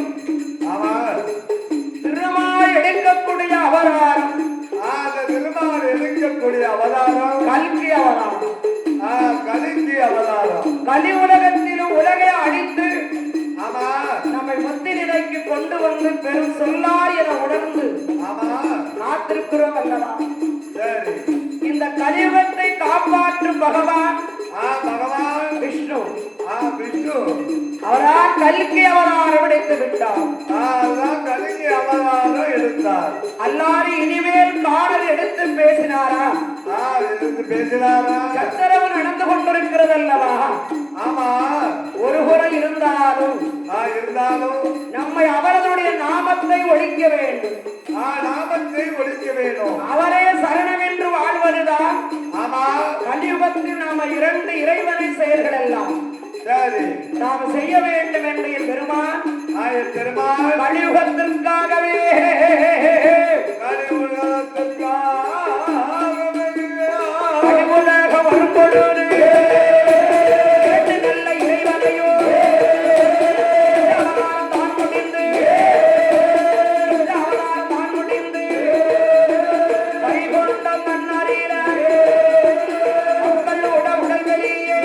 திருமால் எடுக்கக்கூடிய அவதாரம். திருமால் எடுக்கக்கூடிய அவதாரம் கல்கி அவதாரம். கலிங்கி அவதாரம். கலி உலகத்திலும் உலகை அழித்து நம்மை முத்தி நிலைக்கு கொண்டு வந்து பெரும் சொல்லார் என உணர்ந்து காத்திருக்கிறோம் அல்லவா? சரி. இந்த கலியுகத்தை காப்பாற்றும் பகவான் பகவான் விஷ்ணு. விஷ்ணு அவரால் கல்கி அவதாரம் எடுத்து விட்டார். கலிங்கி அவதாரம் எடுத்தார். அல்லாது இனிமேல் காடல் எடுத்து பேசினாரா? எடுத்து பேசினாரா? சச்சரவு நடந்து கொண்டிருக்கிறது அல்லவா? ஆமா. ஒரு குறை இருந்தாலும் நம்மை அவர்களுடைய நாமத்தை ஒழிக்க வேண்டும். நாமத்தை ஒழிக்க வேண்டும். அவரே சரணம் என்று வாழ்வதுதான். ஆமா. கலியுகத்தில் நாம 2 இறைவனை செயல்கள் எல்லாம். சரி நாம் செய்ய வேண்டும் என்ற பெருமான் பெருமாள் கலியுகத்திற்காகவே கலியுலகம் வரும் பொழுது நல்ல இறைவனையோ தான் முடிந்து தான் முடிந்து கைகொண்ட மன்னறிய மக்களோட உடல்களிலே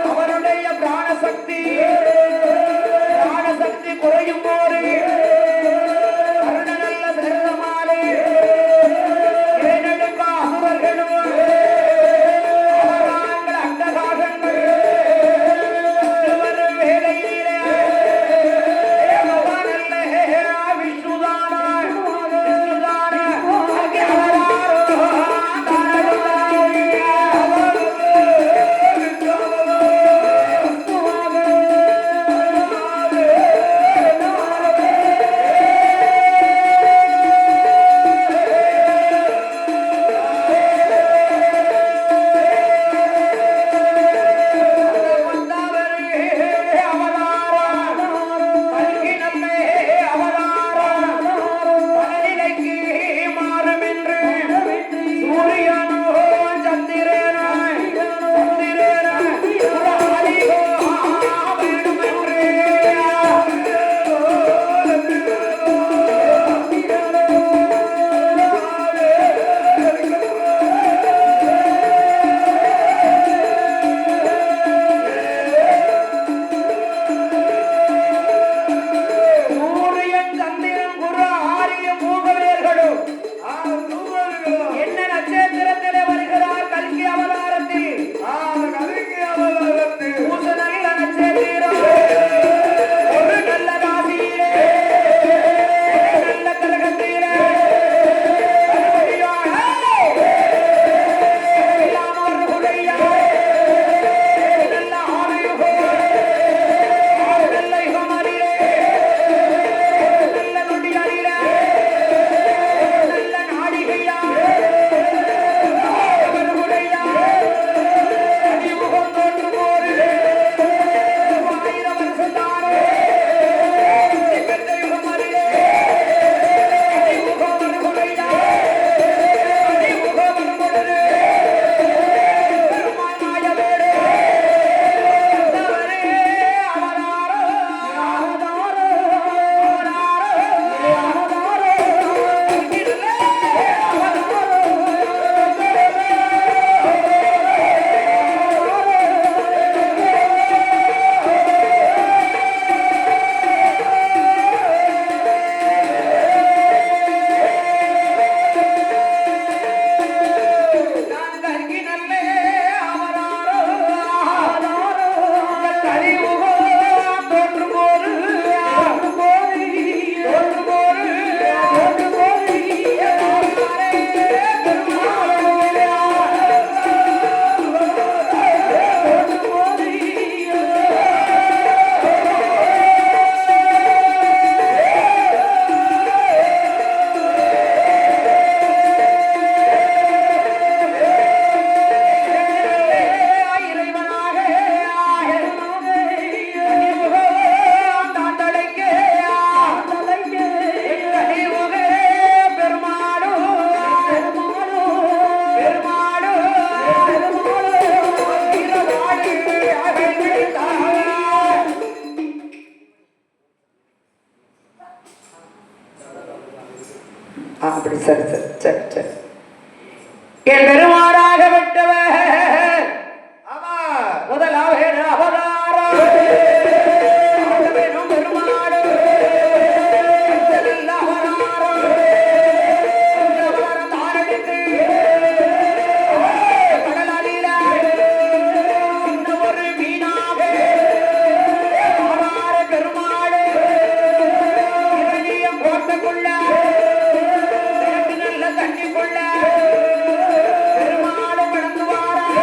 அவருடைய பிராணசக்தி குறையும் போது அருண நல்ல பெருமாளே இறைநடுக்க அசுரர்களும் அவராங்கள் அண்டகாகங்கள் வரும் வேளையிலே நல்ல விஷ்ணுதான அங்கே அவராரோ அப்படி சரி சரி சரி சரி என் பெருமாறாக விட்டவர் முதலாவது அவதாரம் பெருமாடு தாரடித்து கடலில் ஒரு மீனாக பெருமாடு இரணியம் போட்டுக்கொள்ள தண்ணி கொள்ள பெருமாடு கடந்து வாரா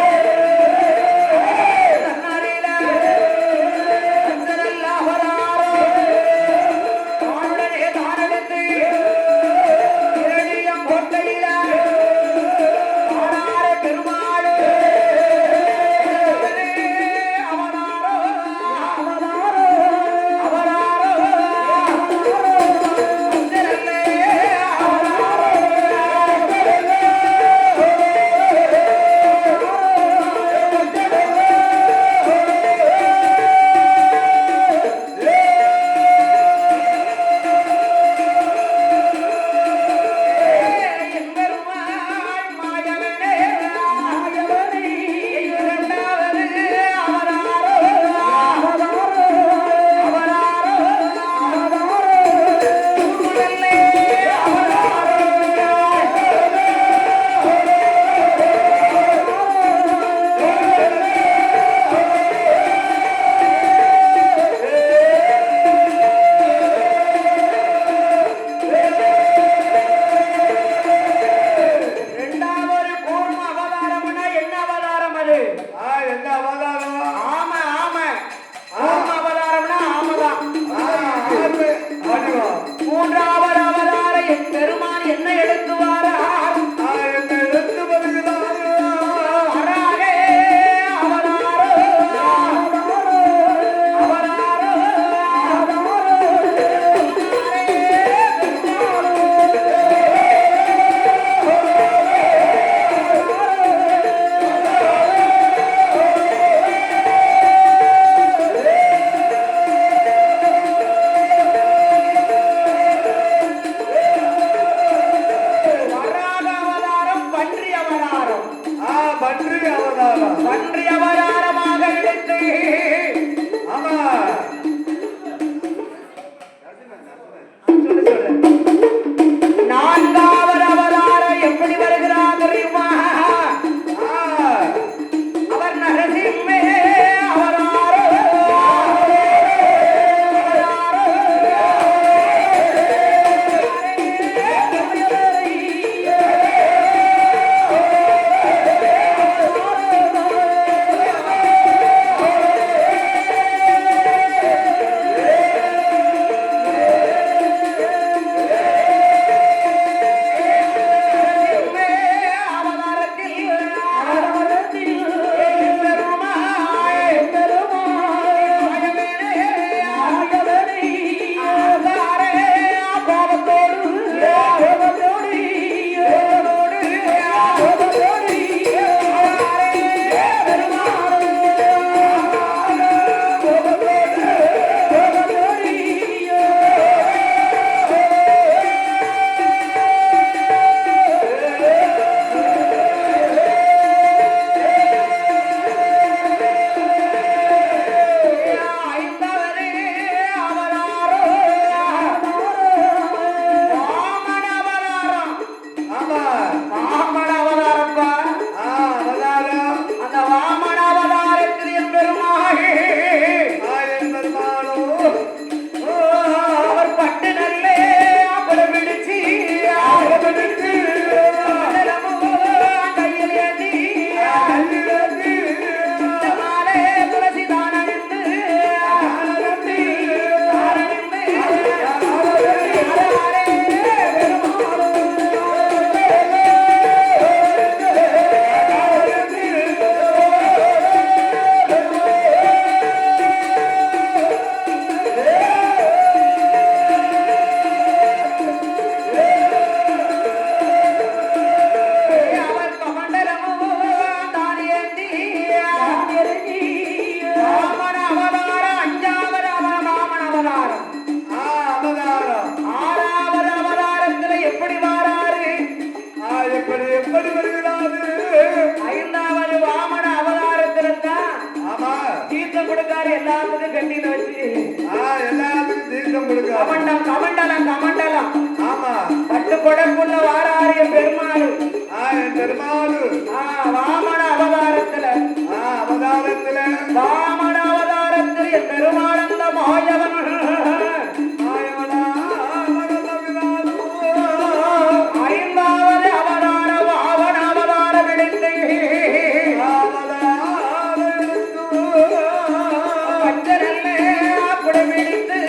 பன்றி அவதாரமாக எடுத்து ஆமா சொல்லு நான்காவது அவதாரம் எப்படி வருகிறார் தெரியுமா? அவர் நரசிம்மே அவதாரோ எல்லாத்துக்கும் கட்டிட்டு வச்சு எல்லாத்துக்கும் தீர்த்தம் கொடுக்க கமண்டம் கமண்டலம் கமண்டலம் ஆமா பட்டு கொடக்குள்ள வாராரிய பெருமாள் என் பெருமாள் வாமன அவதாரத்துல அவதாரத்துல வாமன அவதாரத்தில் என் பெருமாள் அந்த மாயவன் ஐந்தாவது அவதார வாவன அவதாரம் எடுத்து பச்சரல்லே குடமிடித்து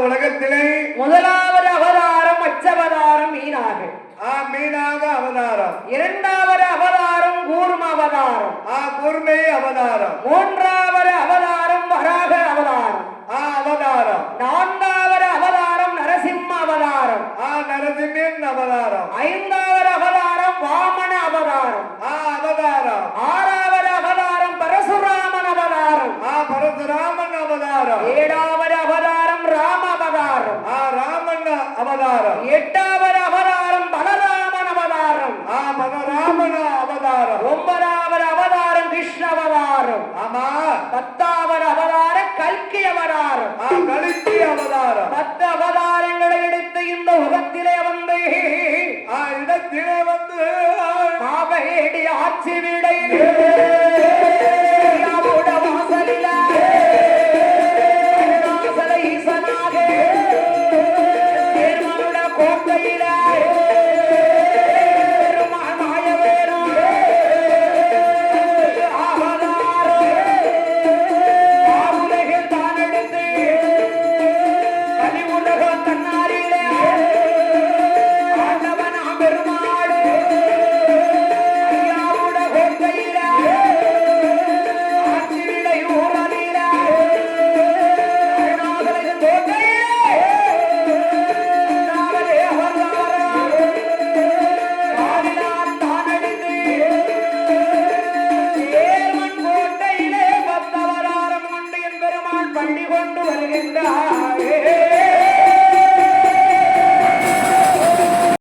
உலகத்திலே முதலாவது அவதாரம் அச்சவதாரம் மீனாக, மீனாக அவதாரம். இரண்டாவது அவதாரம் கூர்ம அவதாரம், கூர்மை அவதாரம். மூன்றாவது அவதாரம் வராக அவதாரம், அவதாரம். நான்காவது அவதாரம் நரசிம்ம அவதாரம், நரசிம்மன் அவதாரம். ஐந்தாவது அவதாரம் வாமன அவதாரம், அவதாரம். ஆறாவது அவதாரம் பரசுராமன் அவதாரம், பரசுராமன் அவதாரம். ஏழாவது அவதாரம் ராம அவதாரம், ராமன் அவதாரம். எட்டாவது அவதாரம் பலராமன் அவதாரம், பலராமன் அவதாரம். ஒன்பதாவது அவதாரம் கிருஷ்ண அவதாரம், ஆமா. பத்தாவது அவதாரம் கல்கி அவதாரம். கல்கி அவதாரம். 10 அவதாரங்களை எடுத்து இந்த உலகத்திலே வந்து இடத்திலே வந்து காவேடி ஆட்சி விடை வாசலில ஈசனாக கோட்டையில